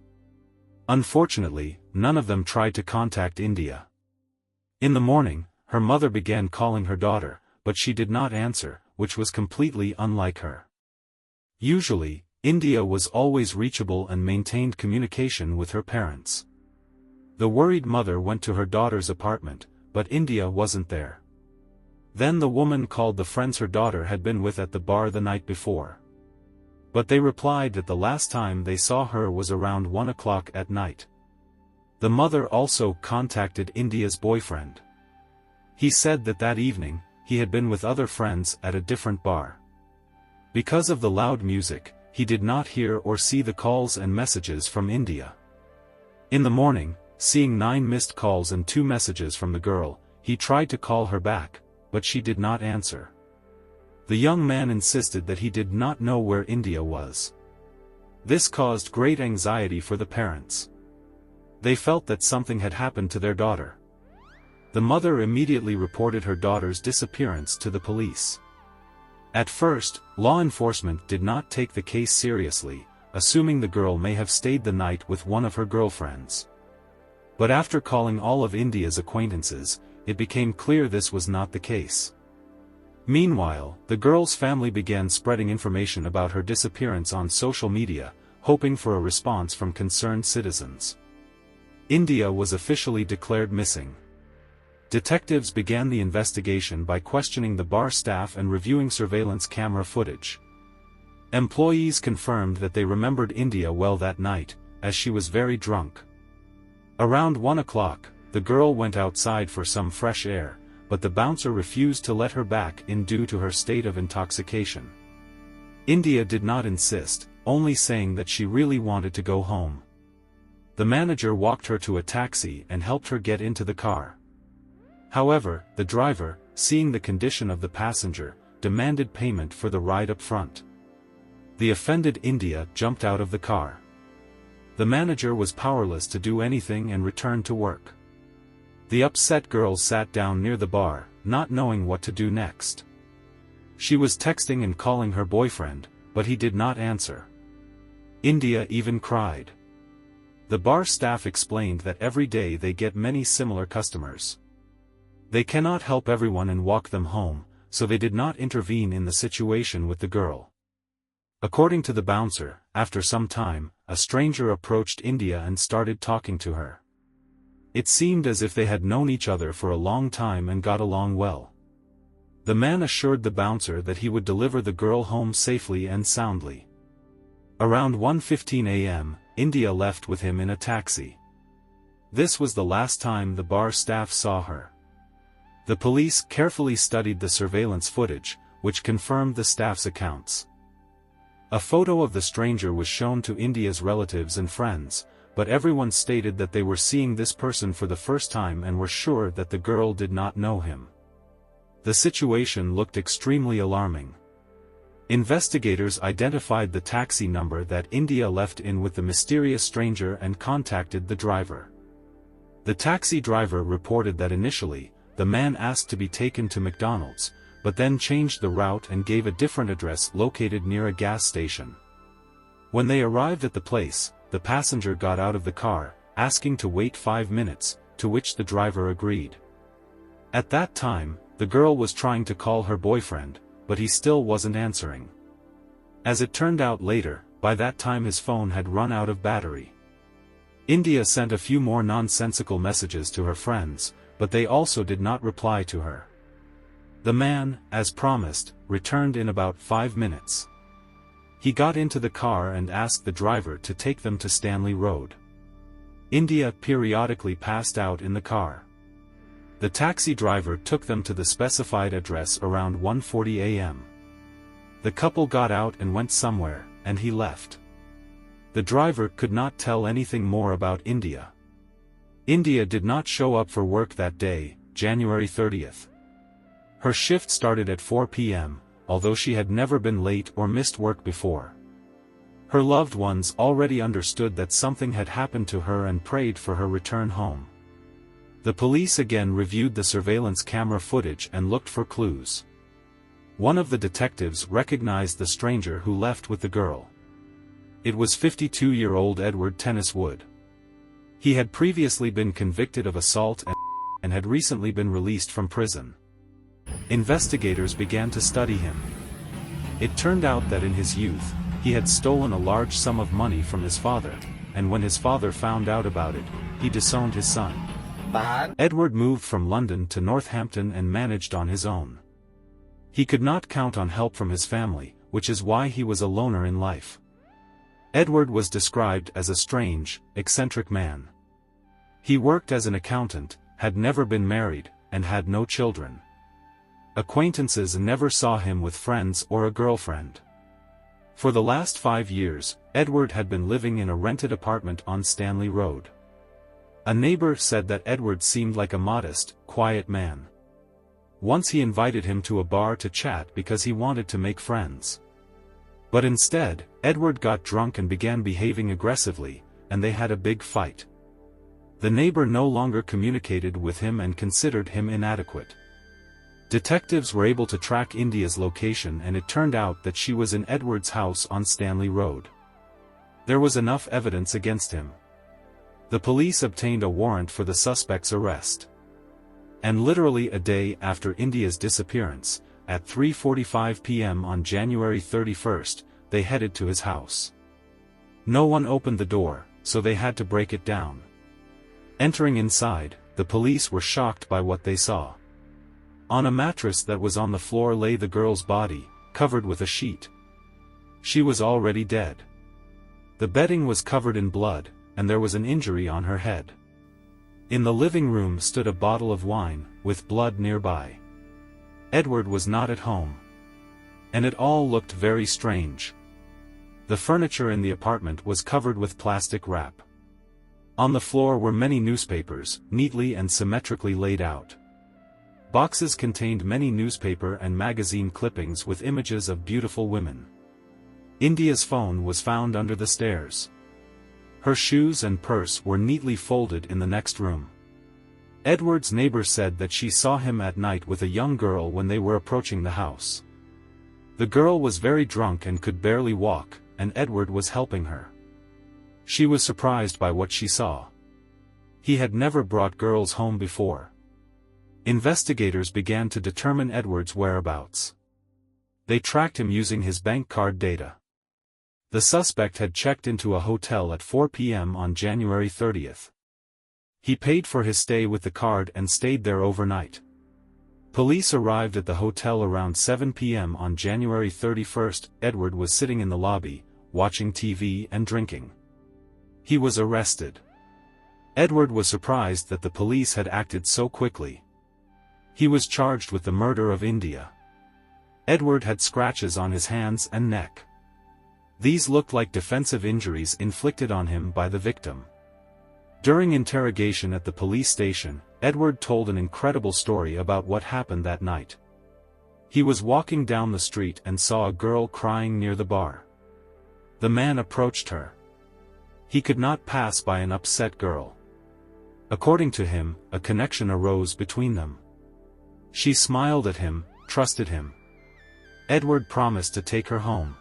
Unfortunately, none of them tried to contact India. In the morning, her mother began calling her daughter, but she did not answer, which was completely unlike her. Usually, India was always reachable and maintained communication with her parents. The worried mother went to her daughter's apartment, but India wasn't there. Then the woman called the friends her daughter had been with at the bar the night before. But they replied that the last time they saw her was around 1 o'clock at night. The mother also contacted India's boyfriend. He said that that evening, he had been with other friends at a different bar. Because of the loud music, he did not hear or see the calls and messages from India. In the morning, seeing 9 missed calls and 2 messages from the girl, he tried to call her back, but she did not answer. The young man insisted that he did not know where India was. This caused great anxiety for the parents. They felt that something had happened to their daughter. The mother immediately reported her daughter's disappearance to the police. At first, law enforcement did not take the case seriously, assuming the girl may have stayed the night with one of her girlfriends. But after calling all of India's acquaintances, it became clear this was not the case. Meanwhile, the girl's family began spreading information about her disappearance on social media, hoping for a response from concerned citizens. India was officially declared missing. Detectives began the investigation by questioning the bar staff and reviewing surveillance camera footage. Employees confirmed that they remembered India well that night, as she was very drunk. Around 1 o'clock, the girl went outside for some fresh air, but the bouncer refused to let her back in due to her state of intoxication. India did not insist, only saying that she really wanted to go home. The manager walked her to a taxi and helped her get into the car. However, the driver, seeing the condition of the passenger, demanded payment for the ride up front. The offended India jumped out of the car. The manager was powerless to do anything and returned to work. The upset girl sat down near the bar, not knowing what to do next. She was texting and calling her boyfriend, but he did not answer. India even cried. The bar staff explained that every day they get many similar customers. They cannot help everyone and walk them home, so they did not intervene in the situation with the girl. According to the bouncer, after some time, a stranger approached India and started talking to her. It seemed as if they had known each other for a long time and got along well. The man assured the bouncer that he would deliver the girl home safely and soundly. Around 1:15 a.m., India left with him in a taxi. This was the last time the bar staff saw her. The police carefully studied the surveillance footage, which confirmed the staff's accounts. A photo of the stranger was shown to India's relatives and friends, but everyone stated that they were seeing this person for the first time and were sure that the girl did not know him. The situation looked extremely alarming. Investigators identified the taxi number that India left in with the mysterious stranger and contacted the driver. The taxi driver reported that initially, the man asked to be taken to McDonald's, but then changed the route and gave a different address located near a gas station. When they arrived at the place, the passenger got out of the car, asking to wait 5 minutes, to which the driver agreed. At that time, the girl was trying to call her boyfriend, but he still wasn't answering. As it turned out later, by that time his phone had run out of battery. India sent a few more nonsensical messages to her friends, but they also did not reply to her. The man, as promised, returned in about 5 minutes. He got into the car and asked the driver to take them to Stanley Road. India periodically passed out in the car. The taxi driver took them to the specified address around 1:40 a.m. The couple got out and went somewhere, and he left. The driver could not tell anything more about India. India did not show up for work that day, January 30th. Her shift started at 4 p.m., although she had never been late or missed work before. Her loved ones already understood that something had happened to her and prayed for her return home. The police again reviewed the surveillance camera footage and looked for clues. One of the detectives recognized the stranger who left with the girl. It was 52-year-old Edward Tennis Wood. He had previously been convicted of assault and had recently been released from prison. Investigators began to study him. It turned out that in his youth, he had stolen a large sum of money from his father, and when his father found out about it, he disowned his son. Edward moved from London to Northampton and managed on his own. He could not count on help from his family, which is why he was a loner in life. Edward was described as a strange, eccentric man. He worked as an accountant, had never been married, and had no children. Acquaintances never saw him with friends or a girlfriend. For the last 5 years, Edward had been living in a rented apartment on Stanley Road. A neighbor said that Edward seemed like a modest, quiet man. Once he invited him to a bar to chat because he wanted to make friends. But instead, Edward got drunk and began behaving aggressively, and they had a big fight. The neighbor no longer communicated with him and considered him inadequate. Detectives were able to track India's location, and it turned out that she was in Edward's house on Stanley Road. There was enough evidence against him. The police obtained a warrant for the suspect's arrest. And literally a day after India's disappearance, at 3:45 p.m. on January 31st, they headed to his house. No one opened the door, so they had to break it down. Entering inside, the police were shocked by what they saw. On a mattress that was on the floor lay the girl's body, covered with a sheet. She was already dead. The bedding was covered in blood, and there was an injury on her head. In the living room stood a bottle of wine, with blood nearby. Edward was not at home. And it all looked very strange. The furniture in the apartment was covered with plastic wrap. On the floor were many newspapers, neatly and symmetrically laid out. Boxes contained many newspaper and magazine clippings with images of beautiful women. India's phone was found under the stairs. Her shoes and purse were neatly folded in the next room. Edward's neighbor said that she saw him at night with a young girl when they were approaching the house. The girl was very drunk and could barely walk, and Edward was helping her. She was surprised by what she saw. He had never brought girls home before. Investigators began to determine Edward's whereabouts. They tracked him using his bank card data. The suspect had checked into a hotel at 4 p.m. on January 30th. He paid for his stay with the card and stayed there overnight. Police arrived at the hotel around 7 p.m. on January 31st. Edward was sitting in the lobby, watching TV and drinking. He was arrested. Edward was surprised that the police had acted so quickly. He was charged with the murder of India. Edward had scratches on his hands and neck. These looked like defensive injuries inflicted on him by the victim. During interrogation at the police station, Edward told an incredible story about what happened that night. He was walking down the street and saw a girl crying near the bar. The man approached her. He could not pass by an upset girl. According to him, a connection arose between them. She smiled at him, trusted him. Edward promised to take her home.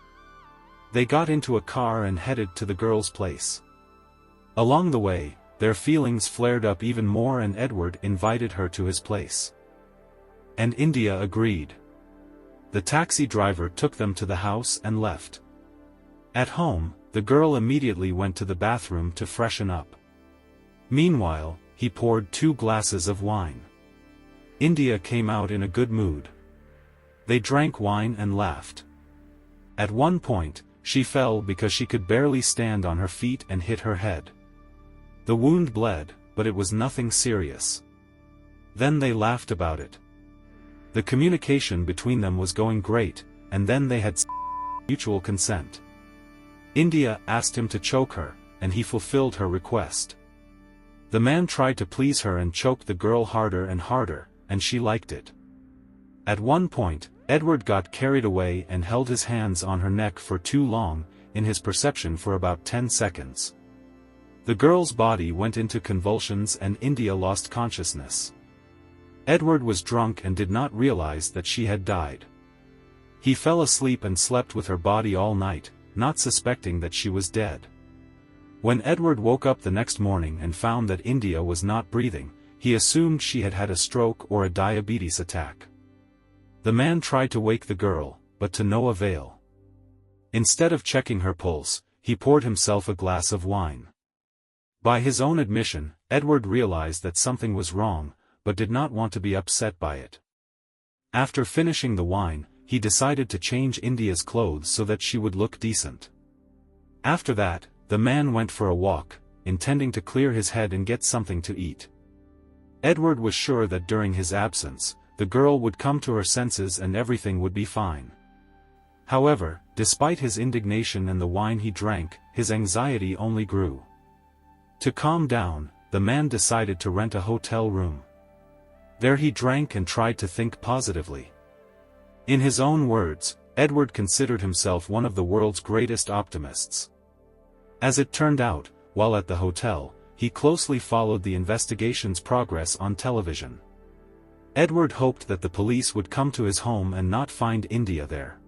They got into a car and headed to the girl's place. Along the way, their feelings flared up even more and Edward invited her to his place. And India agreed. The taxi driver took them to the house and left. At home, the girl immediately went to the bathroom to freshen up. Meanwhile, he poured 2 glasses of wine. India came out in a good mood. They drank wine and laughed. At one point, she fell because she could barely stand on her feet and hit her head. The wound bled, but it was nothing serious. Then they laughed about it. The communication between them was going great, and then they had mutual consent. India asked him to choke her, and he fulfilled her request. The man tried to please her and choked the girl harder and harder, and she liked it. At one point, Edward got carried away and held his hands on her neck for too long, in his perception for about 10 seconds. The girl's body went into convulsions and India lost consciousness. Edward was drunk and did not realize that she had died. He fell asleep and slept with her body all night, not suspecting that she was dead. When Edward woke up the next morning and found that India was not breathing, he assumed she had had a stroke or a diabetes attack. The man tried to wake the girl, but to no avail. Instead of checking her pulse, he poured himself a glass of wine. By his own admission, Edward realized that something was wrong, but did not want to be upset by it. After finishing the wine, he decided to change India's clothes so that she would look decent. After that, the man went for a walk, intending to clear his head and get something to eat. Edward was sure that during his absence, the girl would come to her senses and everything would be fine. However, despite his indignation and the wine he drank, his anxiety only grew. To calm down, the man decided to rent a hotel room. There he drank and tried to think positively. In his own words, Edward considered himself one of the world's greatest optimists. As it turned out, while at the hotel, he closely followed the investigation's progress on television. Edward hoped that the police would come to his home and not find India there.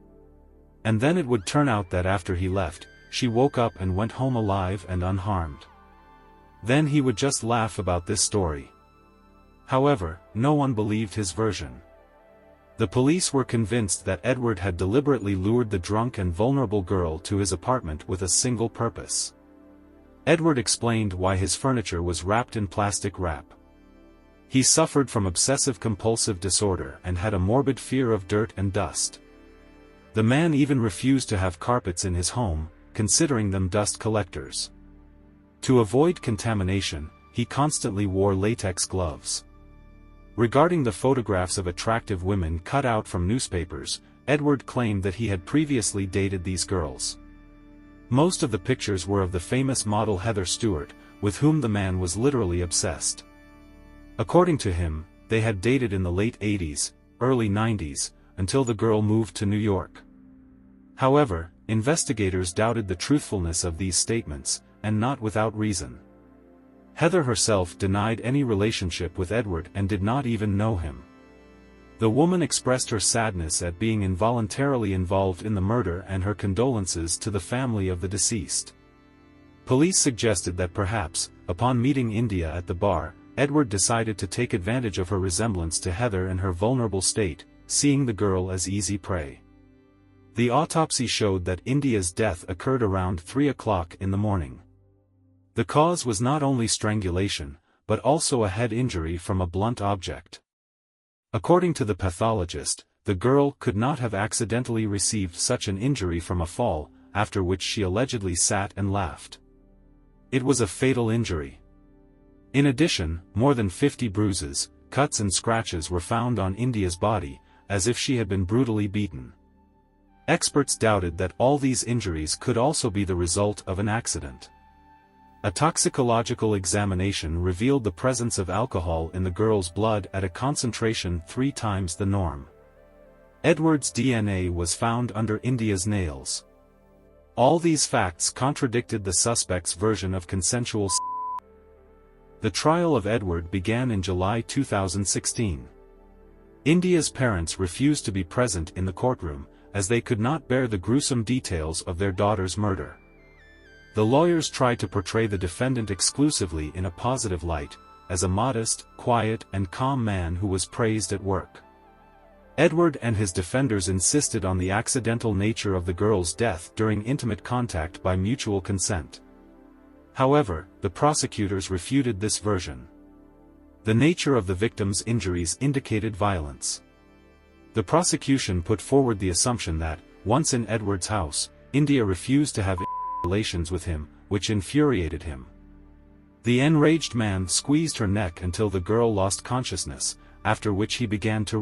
And then it would turn out that after he left, she woke up and went home alive and unharmed. Then he would just laugh about this story. However, no one believed his version. The police were convinced that Edward had deliberately lured the drunk and vulnerable girl to his apartment with a single purpose. Edward explained why his furniture was wrapped in plastic wrap. He suffered from obsessive-compulsive disorder and had a morbid fear of dirt and dust. The man even refused to have carpets in his home, considering them dust collectors. To avoid contamination, he constantly wore latex gloves. Regarding the photographs of attractive women cut out from newspapers, Edward claimed that he had previously dated these girls. Most of the pictures were of the famous model Heather Stewart, with whom the man was literally obsessed. According to him, they had dated in the late 80s, early 90s, until the girl moved to New York. However, investigators doubted the truthfulness of these statements, and not without reason. Heather herself denied any relationship with Edward and did not even know him. The woman expressed her sadness at being involuntarily involved in the murder and her condolences to the family of the deceased. Police suggested that perhaps, upon meeting India at the bar, Edward decided to take advantage of her resemblance to Heather and her vulnerable state, seeing the girl as easy prey. The autopsy showed that India's death occurred around 3 o'clock in the morning. The cause was not only strangulation, but also a head injury from a blunt object. According to the pathologist, the girl could not have accidentally received such an injury from a fall, after which she allegedly sat and laughed. It was a fatal injury. In addition, more than 50 bruises, cuts and scratches were found on India's body, as if she had been brutally beaten. Experts doubted that all these injuries could also be the result of an accident. A toxicological examination revealed the presence of alcohol in the girl's blood at a concentration 3 times the norm. Edward's DNA was found under India's nails. All these facts contradicted the suspect's version of consensual sex. The trial of Edward began in July 2016. India's parents refused to be present in the courtroom, as they could not bear the gruesome details of their daughter's murder. The lawyers tried to portray the defendant exclusively in a positive light, as a modest, quiet and calm man who was praised at work. Edward and his defenders insisted on the accidental nature of the girl's death during intimate contact by mutual consent. However, the prosecutors refuted this version. The nature of the victim's injuries indicated violence. The prosecution put forward the assumption that, once in Edward's house, India refused to have relations with him, which infuriated him. The enraged man squeezed her neck until the girl lost consciousness, after which he began to.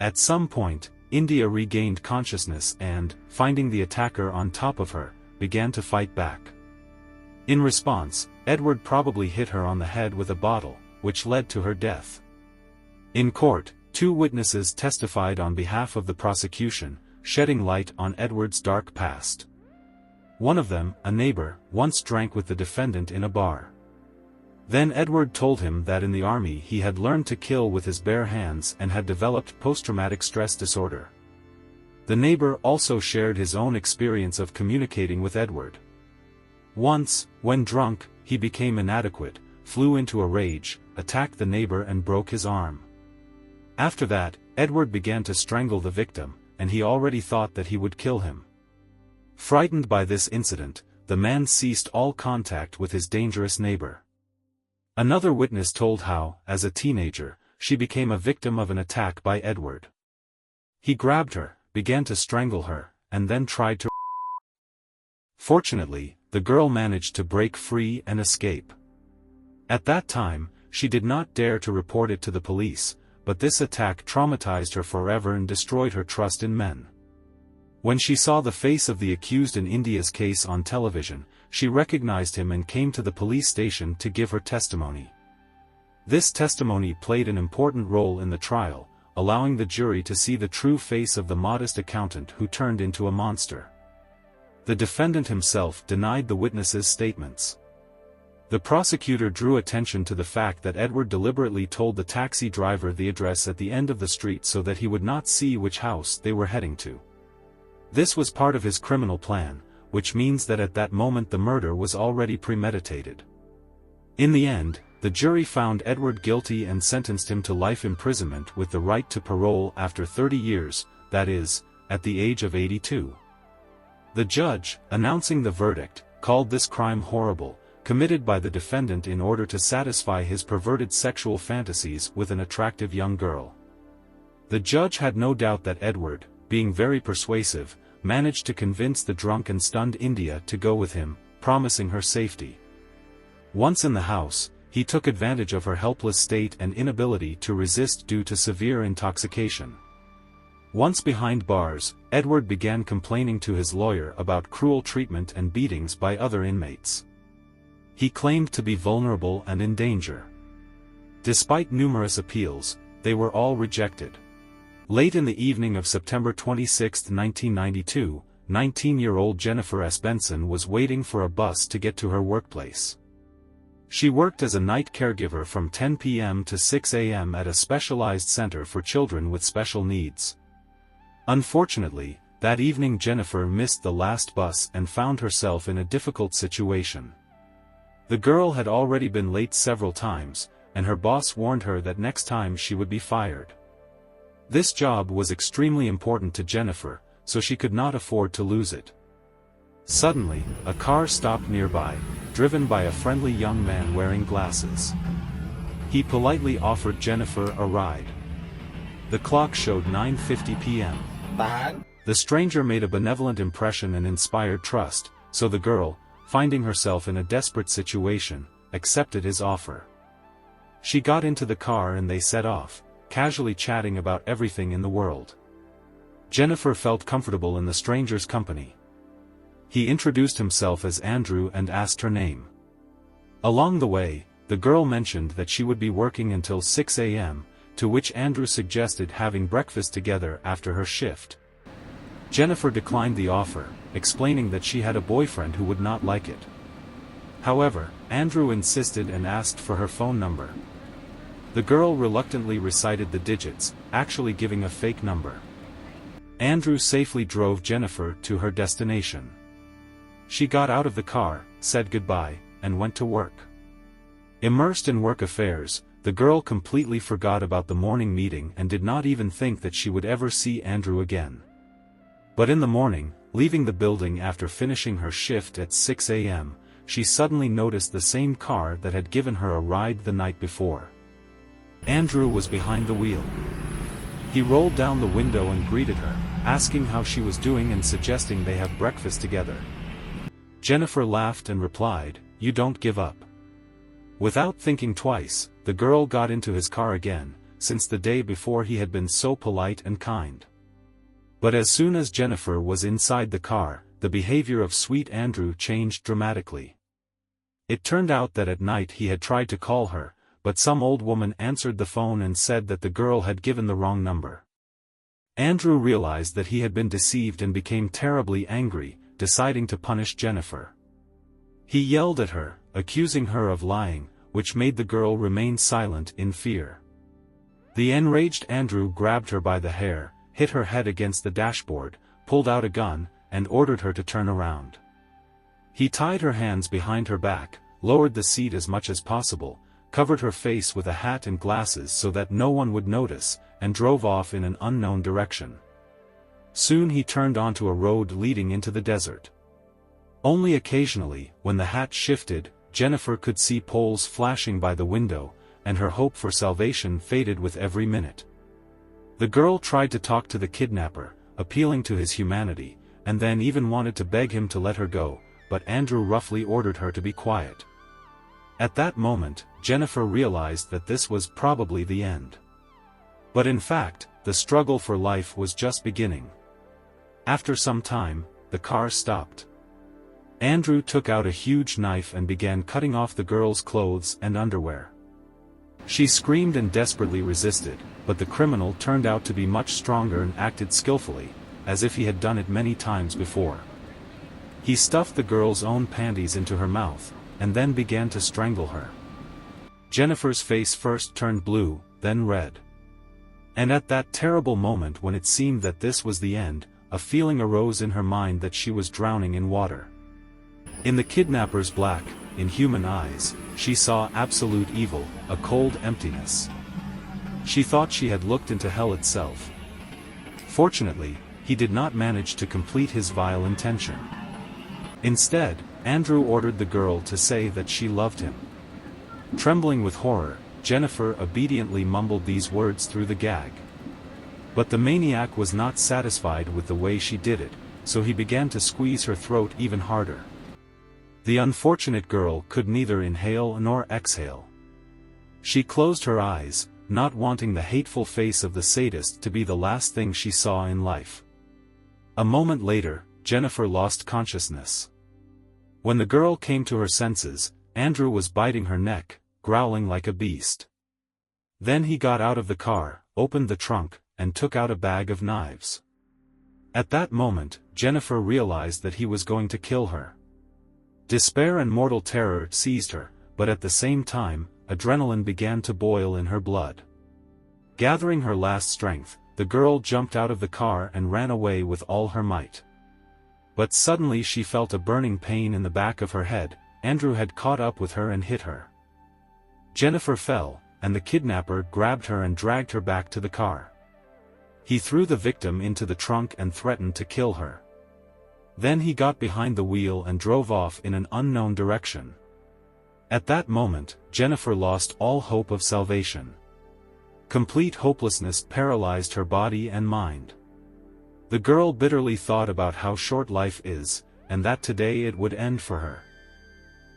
At some point, India regained consciousness and, finding the attacker on top of her, began to fight back. In response, Edward probably hit her on the head with a bottle, which led to her death. In court, 2 witnesses testified on behalf of the prosecution, shedding light on Edward's dark past. One of them, a neighbor, once drank with the defendant in a bar. Then Edward told him that in the army he had learned to kill with his bare hands and had developed post-traumatic stress disorder. The neighbor also shared his own experience of communicating with Edward. Once, when drunk, he became inadequate, flew into a rage, attacked the neighbor and broke his arm. After that, Edward began to strangle the victim, and he already thought that he would kill him. Frightened by this incident, the man ceased all contact with his dangerous neighbor. Another witness told how, as a teenager, she became a victim of an attack by Edward. He grabbed her, began to strangle her, and then tried to. Fortunately, the girl managed to break free and escape. At that time, she did not dare to report it to the police, but this attack traumatized her forever and destroyed her trust in men. When she saw the face of the accused in India's case on television, she recognized him and came to the police station to give her testimony. This testimony played an important role in the trial, allowing the jury to see the true face of the modest accountant who turned into a monster. The defendant himself denied the witnesses' statements. The prosecutor drew attention to the fact that Edward deliberately told the taxi driver the address at the end of the street so that he would not see which house they were heading to. This was part of his criminal plan, which means that at that moment the murder was already premeditated. In the end, the jury found Edward guilty and sentenced him to life imprisonment with the right to parole after 30 years, that is, at the age of 82. The judge, announcing the verdict, called this crime horrible, committed by the defendant in order to satisfy his perverted sexual fantasies with an attractive young girl. The judge had no doubt that Edward, being very persuasive, managed to convince the drunk and stunned India to go with him, promising her safety. Once in the house, he took advantage of her helpless state and inability to resist due to severe intoxication. Once behind bars, Edward began complaining to his lawyer about cruel treatment and beatings by other inmates. He claimed to be vulnerable and in danger. Despite numerous appeals, they were all rejected. Late in the evening of September 26, 1992, 19-year-old Jennifer Asbenson was waiting for a bus to get to her workplace. She worked as a night caregiver from 10 p.m. to 6 a.m. at a specialized center for children with special needs. Unfortunately, that evening Jennifer missed the last bus and found herself in a difficult situation. The girl had already been late several times, and her boss warned her that next time she would be fired. This job was extremely important to Jennifer, so she could not afford to lose it. Suddenly, a car stopped nearby, driven by a friendly young man wearing glasses. He politely offered Jennifer a ride. The clock showed 9:50 p.m. The stranger made a benevolent impression and inspired trust, so the girl, finding herself in a desperate situation, accepted his offer. She got into the car and they set off, casually chatting about everything in the world. Jennifer felt comfortable in the stranger's company. He introduced himself as Andrew and asked her name. Along the way, the girl mentioned that she would be working until 6 a.m., to which Andrew suggested having breakfast together after her shift. Jennifer declined the offer, explaining that she had a boyfriend who would not like it. However, Andrew insisted and asked for her phone number. The girl reluctantly recited the digits, actually giving a fake number. Andrew safely drove Jennifer to her destination. She got out of the car, said goodbye, and went to work. Immersed in work affairs, the girl completely forgot about the morning meeting and did not even think that she would ever see Andrew again. But in the morning, leaving the building after finishing her shift at 6 a.m., she suddenly noticed the same car that had given her a ride the night before. Andrew was behind the wheel. He rolled down the window and greeted her, asking how she was doing and suggesting they have breakfast together. Jennifer laughed and replied, "You don't give up." Without thinking twice, the girl got into his car again, since the day before he had been so polite and kind. But as soon as Jennifer was inside the car, the behavior of sweet Andrew changed dramatically. It turned out that at night he had tried to call her, but some old woman answered the phone and said that the girl had given the wrong number. Andrew realized that he had been deceived and became terribly angry, deciding to punish Jennifer. He yelled at her, accusing her of lying, which made the girl remain silent in fear. The enraged Andrew grabbed her by the hair, hit her head against the dashboard, pulled out a gun, and ordered her to turn around. He tied her hands behind her back, lowered the seat as much as possible, covered her face with a hat and glasses so that no one would notice, and drove off in an unknown direction. Soon he turned onto a road leading into the desert. Only occasionally, when the hat shifted, Jennifer could see poles flashing by the window, and her hope for salvation faded with every minute. The girl tried to talk to the kidnapper, appealing to his humanity, and then even wanted to beg him to let her go, but Andrew roughly ordered her to be quiet. At that moment, Jennifer realized that this was probably the end. But in fact, the struggle for life was just beginning. After some time, the car stopped. Andrew took out a huge knife and began cutting off the girl's clothes and underwear. She screamed and desperately resisted, but the criminal turned out to be much stronger and acted skillfully, as if he had done it many times before. He stuffed the girl's own panties into her mouth, and then began to strangle her. Jennifer's face first turned blue, then red. And at that terrible moment when it seemed that this was the end, a feeling arose in her mind that she was drowning in water. In the kidnapper's black, inhuman eyes, she saw absolute evil, a cold emptiness. She thought she had looked into hell itself. Fortunately, he did not manage to complete his vile intention. Instead, Andrew ordered the girl to say that she loved him. Trembling with horror, Jennifer obediently mumbled these words through the gag. But the maniac was not satisfied with the way she did it, so he began to squeeze her throat even harder. The unfortunate girl could neither inhale nor exhale. She closed her eyes, not wanting the hateful face of the sadist to be the last thing she saw in life. A moment later, Jennifer lost consciousness. When the girl came to her senses, Andrew was biting her neck, growling like a beast. Then he got out of the car, opened the trunk, and took out a bag of knives. At that moment, Jennifer realized that he was going to kill her. Despair and mortal terror seized her, but at the same time, adrenaline began to boil in her blood. Gathering her last strength, the girl jumped out of the car and ran away with all her might. But suddenly she felt a burning pain in the back of her head. Andrew had caught up with her and hit her. Jennifer fell, and the kidnapper grabbed her and dragged her back to the car. He threw the victim into the trunk and threatened to kill her. Then he got behind the wheel and drove off in an unknown direction. At that moment, Jennifer lost all hope of salvation. Complete hopelessness paralyzed her body and mind. The girl bitterly thought about how short life is, and that today it would end for her.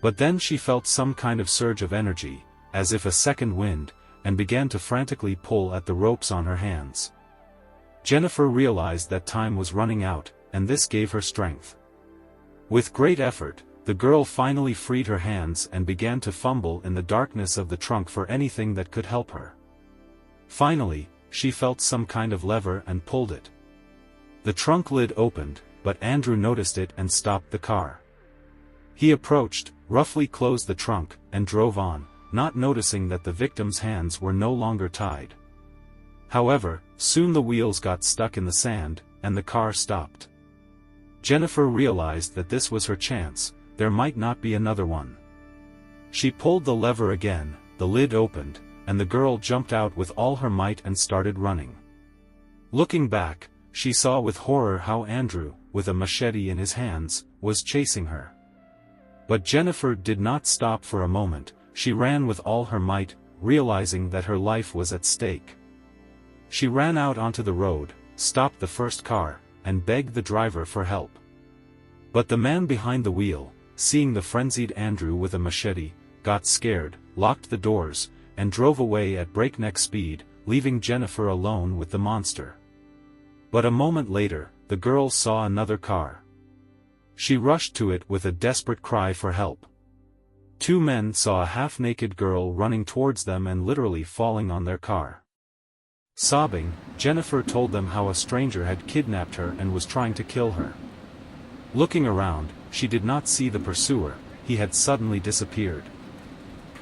But then she felt some kind of surge of energy, as if a second wind, and began to frantically pull at the ropes on her hands. Jennifer realized that time was running out, and this gave her strength. With great effort, the girl finally freed her hands and began to fumble in the darkness of the trunk for anything that could help her. Finally, she felt some kind of lever and pulled it. The trunk lid opened, but Andrew noticed it and stopped the car. He approached, roughly closed the trunk, and drove on, not noticing that the victim's hands were no longer tied. However, soon the wheels got stuck in the sand, and the car stopped. Jennifer realized that this was her chance, there might not be another one. She pulled the lever again, the lid opened, and the girl jumped out with all her might and started running. Looking back, she saw with horror how Andrew, with a machete in his hands, was chasing her. But Jennifer did not stop for a moment. She ran with all her might, realizing that her life was at stake. She ran out onto the road, stopped the first car, and begged the driver for help. But the man behind the wheel, seeing the frenzied Andrew with a machete, got scared, locked the doors, and drove away at breakneck speed, leaving Jennifer alone with the monster. But a moment later, the girl saw another car. She rushed to it with a desperate cry for help. Two men saw a half-naked girl running towards them and literally falling on their car. Sobbing, Jennifer told them how a stranger had kidnapped her and was trying to kill her. Looking around, she did not see the pursuer. He had suddenly disappeared.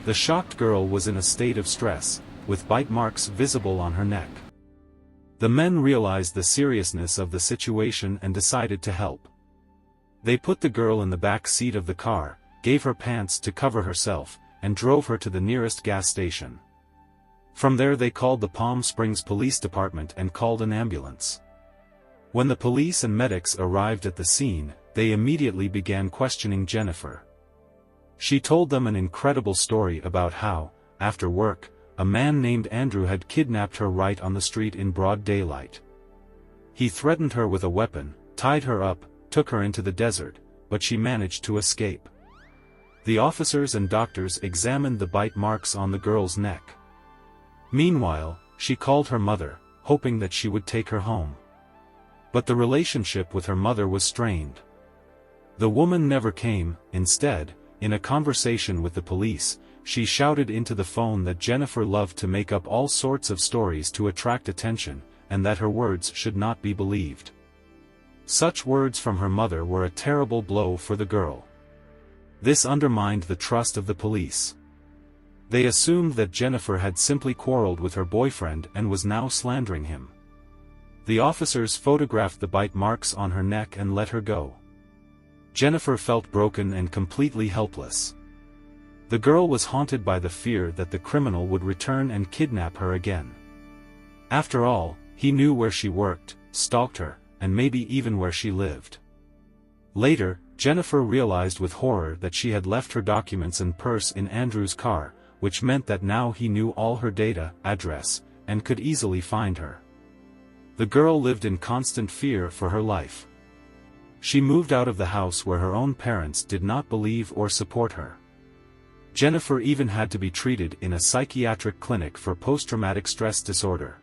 The shocked girl was in a state of stress, with bite marks visible on her neck. The men realized the seriousness of the situation and decided to help. They put the girl in the back seat of the car, gave her pants to cover herself, and drove her to the nearest gas station. From there they called the Palm Springs Police Department and called an ambulance. When the police and medics arrived at the scene, they immediately began questioning Jennifer. She told them an incredible story about how, after work, a man named Andrew had kidnapped her right on the street in broad daylight. He threatened her with a weapon, tied her up, took her into the desert, but she managed to escape. The officers and doctors examined the bite marks on the girl's neck. Meanwhile, she called her mother, hoping that she would take her home. But the relationship with her mother was strained. The woman never came. Instead, in a conversation with the police, she shouted into the phone that Jennifer loved to make up all sorts of stories to attract attention, and that her words should not be believed. Such words from her mother were a terrible blow for the girl. This undermined the trust of the police. They assumed that Jennifer had simply quarreled with her boyfriend and was now slandering him. The officers photographed the bite marks on her neck and let her go. Jennifer felt broken and completely helpless. The girl was haunted by the fear that the criminal would return and kidnap her again. After all, he knew where she worked, stalked her, and maybe even where she lived. Later, Jennifer realized with horror that she had left her documents and purse in Andrew's car, which meant that now he knew all her data, address, and could easily find her. The girl lived in constant fear for her life. She moved out of the house where her own parents did not believe or support her. Jennifer even had to be treated in a psychiatric clinic for post-traumatic stress disorder.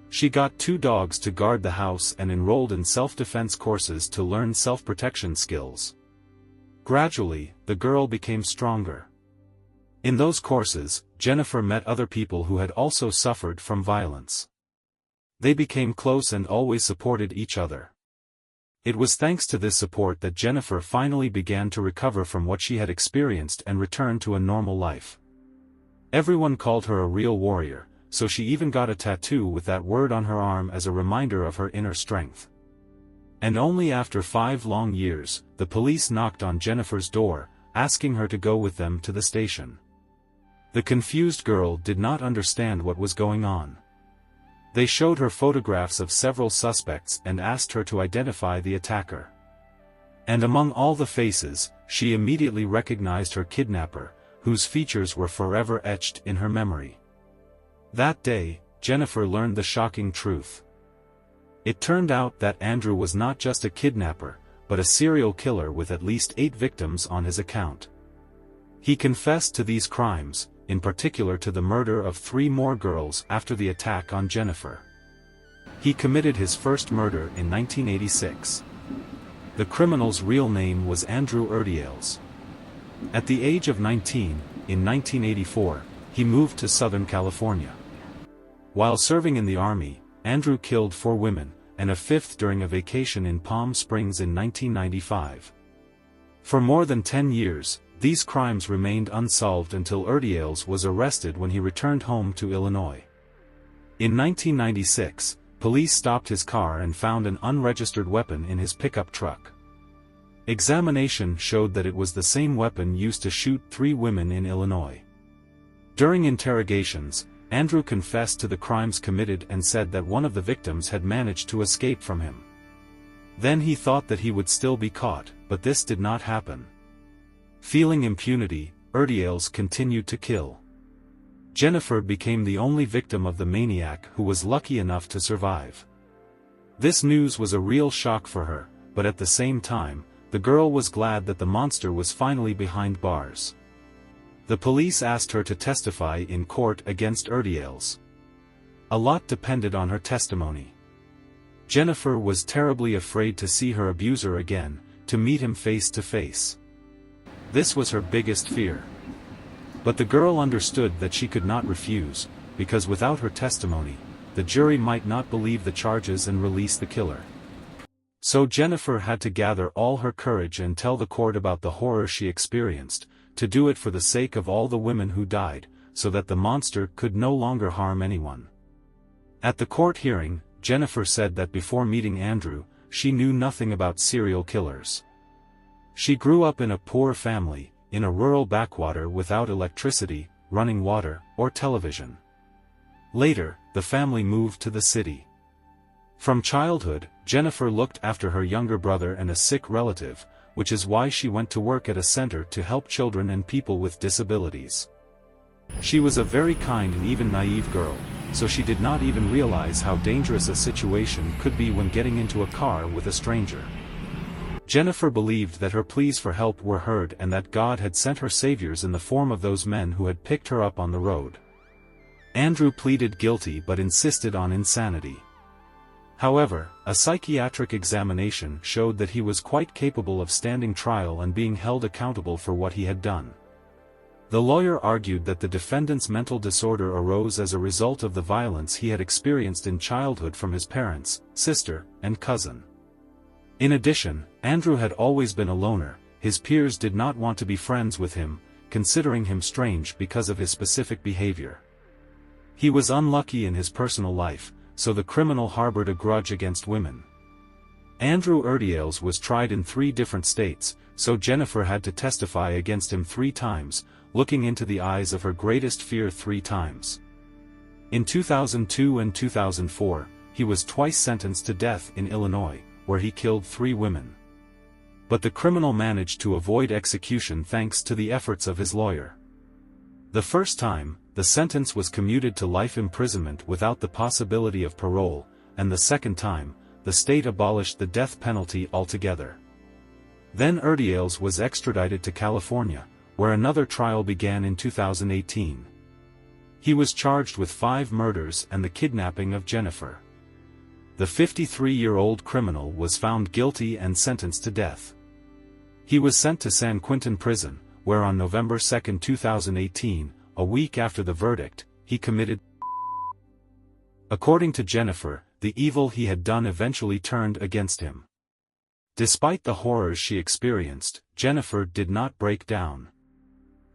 She got 2 dogs to guard the house and enrolled in self-defense courses to learn self-protection skills. Gradually, the girl became stronger. In those courses, Jennifer met other people who had also suffered from violence. They became close and always supported each other. It was thanks to this support that Jennifer finally began to recover from what she had experienced and return to a normal life. Everyone called her a real warrior, so she even got a tattoo with that word on her arm as a reminder of her inner strength. And only after 5 long years, the police knocked on Jennifer's door, asking her to go with them to the station. The confused girl did not understand what was going on. They showed her photographs of several suspects and asked her to identify the attacker. And among all the faces, she immediately recognized her kidnapper, whose features were forever etched in her memory. That day, Jennifer learned the shocking truth. It turned out that Andrew was not just a kidnapper, but a serial killer with at least 8 victims on his account. He confessed to these crimes, in particular to the murder of 3 more girls after the attack on Jennifer. He committed his first murder in 1986. The criminal's real name was Andrew Erdiales. At the age of 19, in 1984, he moved to Southern California. While serving in the Army, Andrew killed 4 women, and a 5th during a vacation in Palm Springs in 1995. For more than 10 years, these crimes remained unsolved until Erdiales was arrested when he returned home to Illinois. In 1996, police stopped his car and found an unregistered weapon in his pickup truck. Examination showed that it was the same weapon used to shoot 3 women in Illinois. During interrogations, Andrew confessed to the crimes committed and said that one of the victims had managed to escape from him. Then he thought that he would still be caught, but this did not happen. Feeling impunity, Erdiales continued to kill. Jennifer became the only victim of the maniac who was lucky enough to survive. This news was a real shock for her, but at the same time, the girl was glad that the monster was finally behind bars. The police asked her to testify in court against Erdiales. A lot depended on her testimony. Jennifer was terribly afraid to see her abuser again, to meet him face to face. This was her biggest fear. But the girl understood that she could not refuse, because without her testimony, the jury might not believe the charges and release the killer. So Jennifer had to gather all her courage and tell the court about the horror she experienced, to do it for the sake of all the women who died, so that the monster could no longer harm anyone. At the court hearing, Jennifer said that before meeting Andrew, she knew nothing about serial killers. She grew up in a poor family, in a rural backwater without electricity, running water, or television. Later, the family moved to the city. From childhood, Jennifer looked after her younger brother and a sick relative, which is why she went to work at a center to help children and people with disabilities. She was a very kind and even naive girl, so she did not even realize how dangerous a situation could be when getting into a car with a stranger. Jennifer believed that her pleas for help were heard and that God had sent her saviors in the form of those men who had picked her up on the road. Andrew pleaded guilty but insisted on insanity. However, a psychiatric examination showed that he was quite capable of standing trial and being held accountable for what he had done. The lawyer argued that the defendant's mental disorder arose as a result of the violence he had experienced in childhood from his parents, sister, and cousin. In addition, Andrew had always been a loner. His peers did not want to be friends with him, considering him strange because of his specific behavior. He was unlucky in his personal life, so the criminal harbored a grudge against women. Andrew Erdiales was tried in 3 different states, so Jennifer had to testify against him 3 times, looking into the eyes of her greatest fear 3 times. In 2002 and 2004, he was twice sentenced to death in Illinois, where he killed 3 women. But the criminal managed to avoid execution thanks to the efforts of his lawyer. The first time, the sentence was commuted to life imprisonment without the possibility of parole, and the second time, the state abolished the death penalty altogether. Then Erdiales was extradited to California, where another trial began in 2018. He was charged with 5 murders and the kidnapping of Jennifer. The 53-year-old criminal was found guilty and sentenced to death. He was sent to San Quentin prison, where on November 2, 2018, a week after the verdict, he committed. According to Jennifer, the evil he had done eventually turned against him. Despite the horrors she experienced, Jennifer did not break down.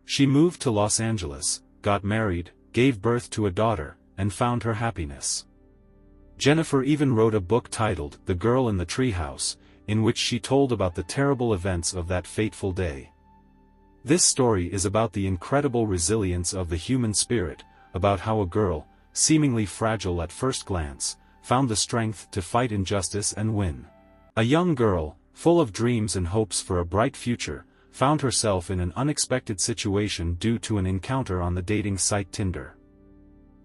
She moved to Los Angeles, got married, gave birth to a daughter, and found her happiness. Jennifer even wrote a book titled The Girl in the Treehouse, in which she told about the terrible events of that fateful day. This story is about the incredible resilience of the human spirit, about how a girl, seemingly fragile at first glance, found the strength to fight injustice and win. A young girl, full of dreams and hopes for a bright future, found herself in an unexpected situation due to an encounter on the dating site Tinder.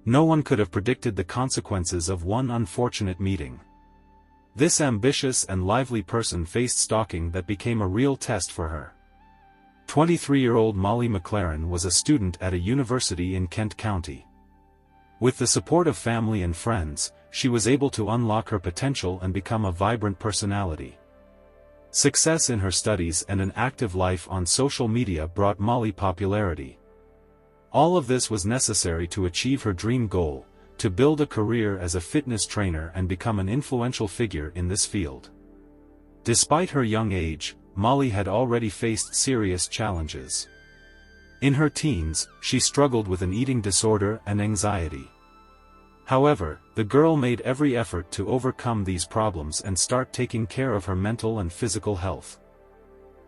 No one could have predicted the consequences of one unfortunate meeting. This ambitious and lively person faced stalking that became a real test for her. 23-year-old Molly McLaren was a student at a university in Kent County. With the support of family and friends, she was able to unlock her potential and become a vibrant personality. Success in her studies and an active life on social media brought Molly popularity. All of this was necessary to achieve her dream goal, to build a career as a fitness trainer and become an influential figure in this field. Despite her young age, Molly had already faced serious challenges. In her teens, she struggled with an eating disorder and anxiety. However, the girl made every effort to overcome these problems and start taking care of her mental and physical health.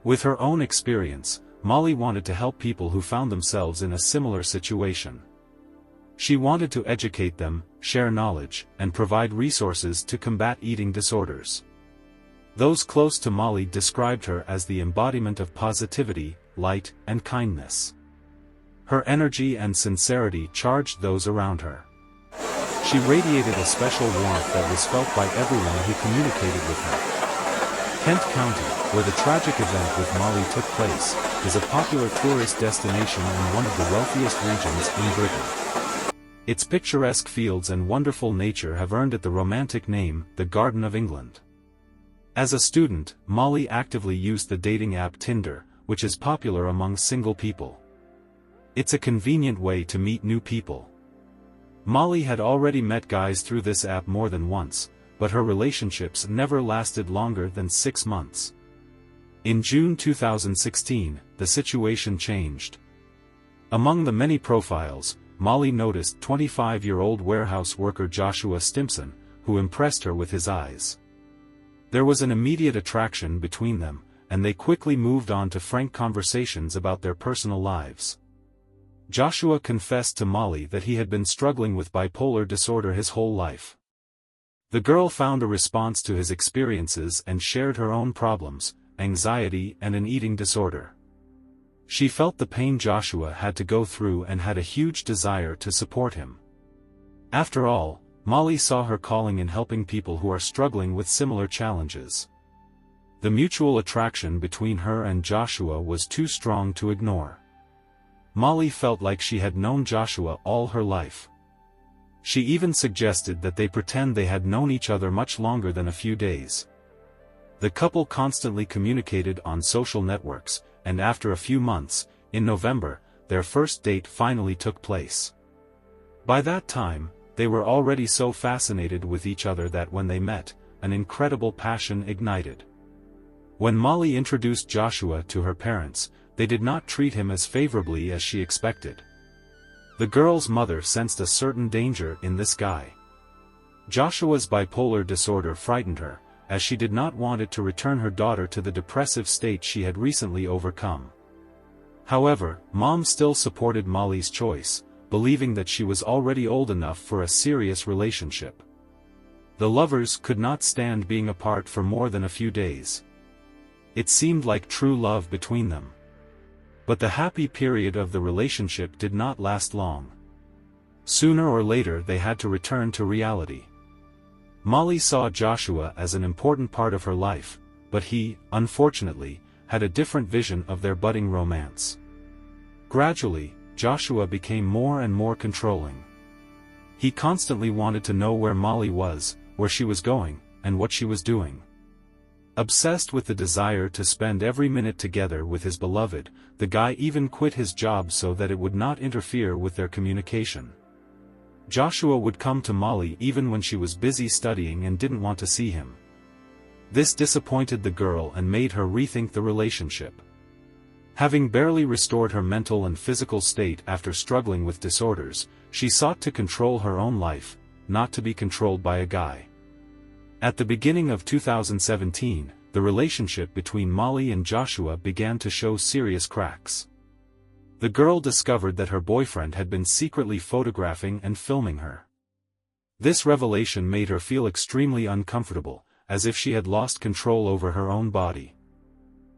With her own experience, Molly wanted to help people who found themselves in a similar situation. She wanted to educate them, share knowledge, and provide resources to combat eating disorders. Those close to Molly described her as the embodiment of positivity, light, and kindness. Her energy and sincerity charged those around her. She radiated a special warmth that was felt by everyone who communicated with her. Kent County, where the tragic event with Molly took place, is a popular tourist destination in one of the wealthiest regions in Britain. Its picturesque fields and wonderful nature have earned it the romantic name, the Garden of England. As a student, Molly actively used the dating app Tinder, which is popular among single people. It's a convenient way to meet new people. Molly had already met guys through this app more than once, but her relationships never lasted longer than 6 months. In June 2016, the situation changed. Among the many profiles, Molly noticed 25-year-old warehouse worker Joshua Stimpson, who impressed her with his eyes. There was an immediate attraction between them, and they quickly moved on to frank conversations about their personal lives. Joshua confessed to Molly that he had been struggling with bipolar disorder his whole life. The girl found a response to his experiences and shared her own problems, anxiety and an eating disorder. She felt the pain Joshua had to go through and had a huge desire to support him. After all, Molly saw her calling in helping people who are struggling with similar challenges. The mutual attraction between her and Joshua was too strong to ignore. Molly felt like she had known Joshua all her life. She even suggested that they pretend they had known each other much longer than a few days. The couple constantly communicated on social networks, and after a few months, in November, their first date finally took place. By that time, they were already so fascinated with each other that when they met, an incredible passion ignited. When Molly introduced Joshua to her parents, they did not treat him as favorably as she expected. The girl's mother sensed a certain danger in this guy. Joshua's bipolar disorder frightened her, as she did not want it to return her daughter to the depressive state she had recently overcome. However, Mom still supported Molly's choice, believing that she was already old enough for a serious relationship. The lovers could not stand being apart for more than a few days. It seemed like true love between them. But the happy period of the relationship did not last long. Sooner or later they had to return to reality. Molly saw Joshua as an important part of her life, but he, unfortunately, had a different vision of their budding romance. Gradually, Joshua became more and more controlling. He constantly wanted to know where Molly was, where she was going, and what she was doing. Obsessed with the desire to spend every minute together with his beloved, the guy even quit his job so that it would not interfere with their communication. Joshua would come to Molly even when she was busy studying and didn't want to see him. This disappointed the girl and made her rethink the relationship. Having barely restored her mental and physical state after struggling with disorders, she sought to control her own life, not to be controlled by a guy. At the beginning of 2017, the relationship between Molly and Joshua began to show serious cracks. The girl discovered that her boyfriend had been secretly photographing and filming her. This revelation made her feel extremely uncomfortable, as if she had lost control over her own body.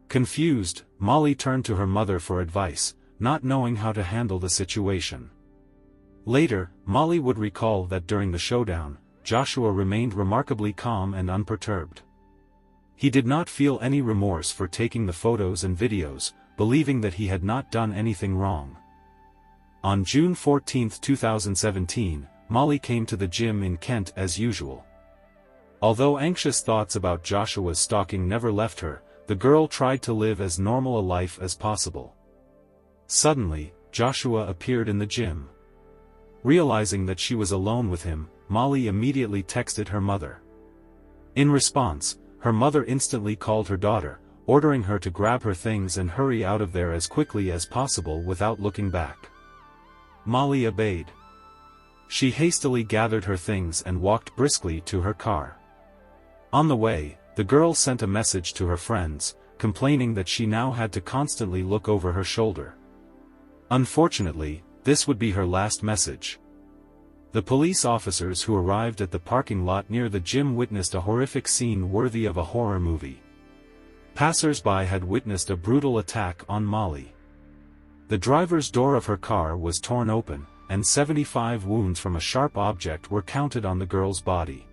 Confused, Molly turned to her mother for advice, not knowing how to handle the situation. Later, Molly would recall that during the showdown, Joshua remained remarkably calm and unperturbed. He did not feel any remorse for taking the photos and videos, believing that he had not done anything wrong. On June 14, 2017, Molly came to the gym in Kent as usual. Although anxious thoughts about Joshua's stalking never left her, the girl tried to live as normal a life as possible. Suddenly, Joshua appeared in the gym. Realizing that she was alone with him, Molly immediately texted her mother. In response, her mother instantly called her daughter, ordering her to grab her things and hurry out of there as quickly as possible without looking back. Molly obeyed. She hastily gathered her things and walked briskly to her car. On the way, the girl sent a message to her friends, complaining that she now had to constantly look over her shoulder. Unfortunately, this would be her last message. The police officers who arrived at the parking lot near the gym witnessed a horrific scene worthy of a horror movie. Passers-by had witnessed a brutal attack on Molly. The driver's door of her car was torn open, and 75 wounds from a sharp object were counted on the girl's body.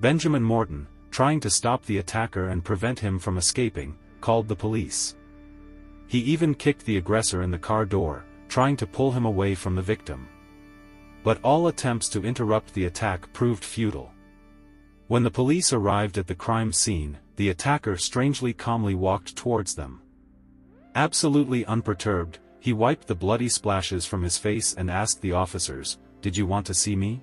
Benjamin Morton, trying to stop the attacker and prevent him from escaping, called the police. He even kicked the aggressor in the car door, trying to pull him away from the victim. But all attempts to interrupt the attack proved futile. When the police arrived at the crime scene, the attacker strangely calmly walked towards them. Absolutely unperturbed, he wiped the bloody splashes from his face and asked the officers, "Did you want to see me?"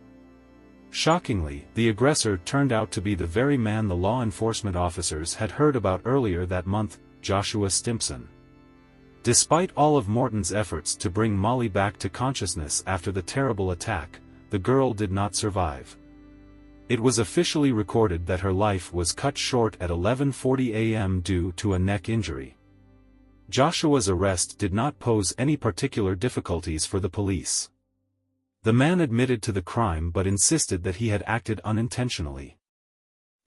Shockingly, the aggressor turned out to be the very man the law enforcement officers had heard about earlier that month, Joshua Stimpson. Despite all of Morton's efforts to bring Molly back to consciousness after the terrible attack, the girl did not survive. It was officially recorded that her life was cut short at 11:40 a.m. due to a neck injury. Joshua's arrest did not pose any particular difficulties for the police. The man admitted to the crime but insisted that he had acted unintentionally.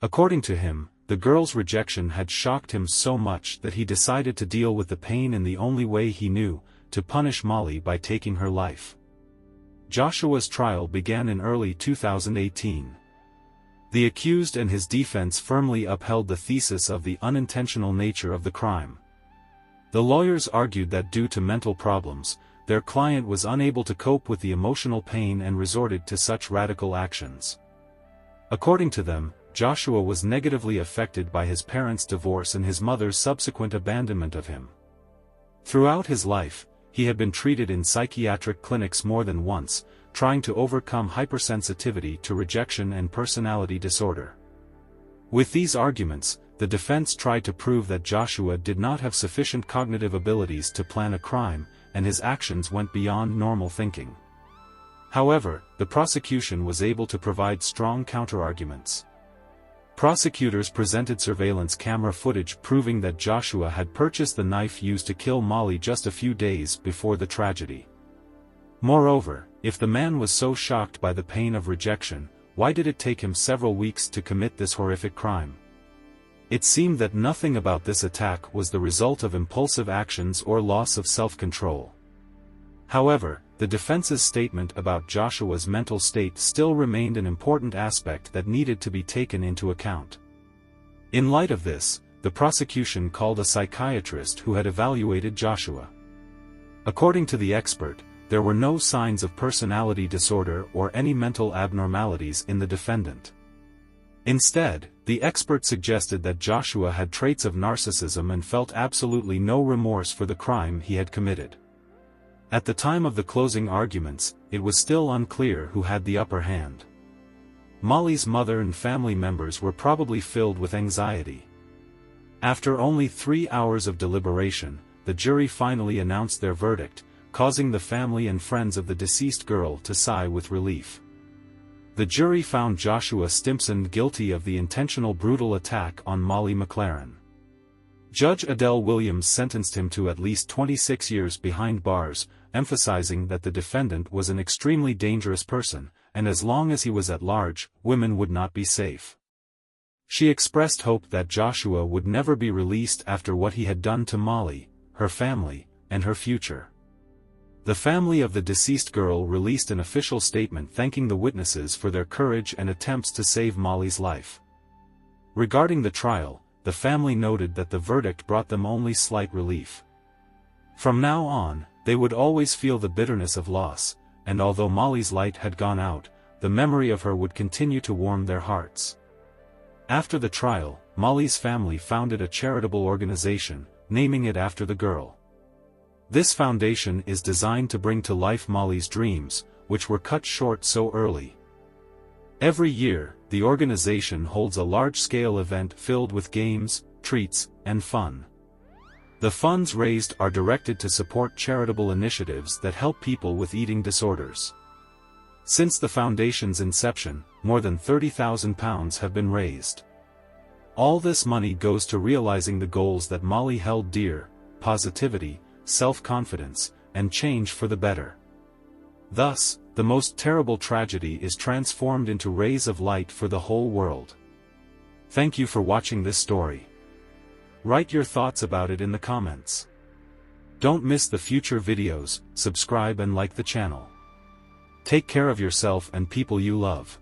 According to him, the girl's rejection had shocked him so much that he decided to deal with the pain in the only way he knew, to punish Molly by taking her life. Joshua's trial began in early 2018. The accused and his defense firmly upheld the thesis of the unintentional nature of the crime. The lawyers argued that due to mental problems, their client was unable to cope with the emotional pain and resorted to such radical actions. According to them, Joshua was negatively affected by his parents' divorce and his mother's subsequent abandonment of him. Throughout his life, he had been treated in psychiatric clinics more than once, trying to overcome hypersensitivity to rejection and personality disorder. With these arguments, the defense tried to prove that Joshua did not have sufficient cognitive abilities to plan a crime, and his actions went beyond normal thinking. However, the prosecution was able to provide strong counterarguments. Prosecutors presented surveillance camera footage proving that Joshua had purchased the knife used to kill Molly just a few days before the tragedy. Moreover, if the man was so shocked by the pain of rejection, why did it take him several weeks to commit this horrific crime? It seemed that nothing about this attack was the result of impulsive actions or loss of self-control. However, the defense's statement about Joshua's mental state still remained an important aspect that needed to be taken into account. In light of this, the prosecution called a psychiatrist who had evaluated Joshua. According to the expert, there were no signs of personality disorder or any mental abnormalities in the defendant. Instead, the expert suggested that Joshua had traits of narcissism and felt absolutely no remorse for the crime he had committed. At the time of the closing arguments, it was still unclear who had the upper hand. Molly's mother and family members were probably filled with anxiety. After only 3 hours of deliberation, the jury finally announced their verdict, causing the family and friends of the deceased girl to sigh with relief. The jury found Joshua Stimpson guilty of the intentional brutal attack on Molly McLaren. Judge Adele Williams sentenced him to at least 26 years behind bars, emphasizing that the defendant was an extremely dangerous person, and as long as he was at large, women would not be safe. She expressed hope that Joshua would never be released after what he had done to Molly, her family, and her future. The family of the deceased girl released an official statement thanking the witnesses for their courage and attempts to save Molly's life. Regarding the trial, the family noted that the verdict brought them only slight relief. From now on, they would always feel the bitterness of loss, and although Molly's light had gone out, the memory of her would continue to warm their hearts. After the trial, Molly's family founded a charitable organization, naming it after the girl. This foundation is designed to bring to life Molly's dreams, which were cut short so early. Every year, the organization holds a large-scale event filled with games, treats, and fun. The funds raised are directed to support charitable initiatives that help people with eating disorders. Since the foundation's inception, more than £30,000 have been raised. All this money goes to realizing the goals that Molly held dear: positivity, self-confidence, and change for the better. Thus, the most terrible tragedy is transformed into rays of light for the whole world. Thank you for watching this story. Write your thoughts about it in the comments. Don't miss the future videos, subscribe and like the channel. Take care of yourself and people you love.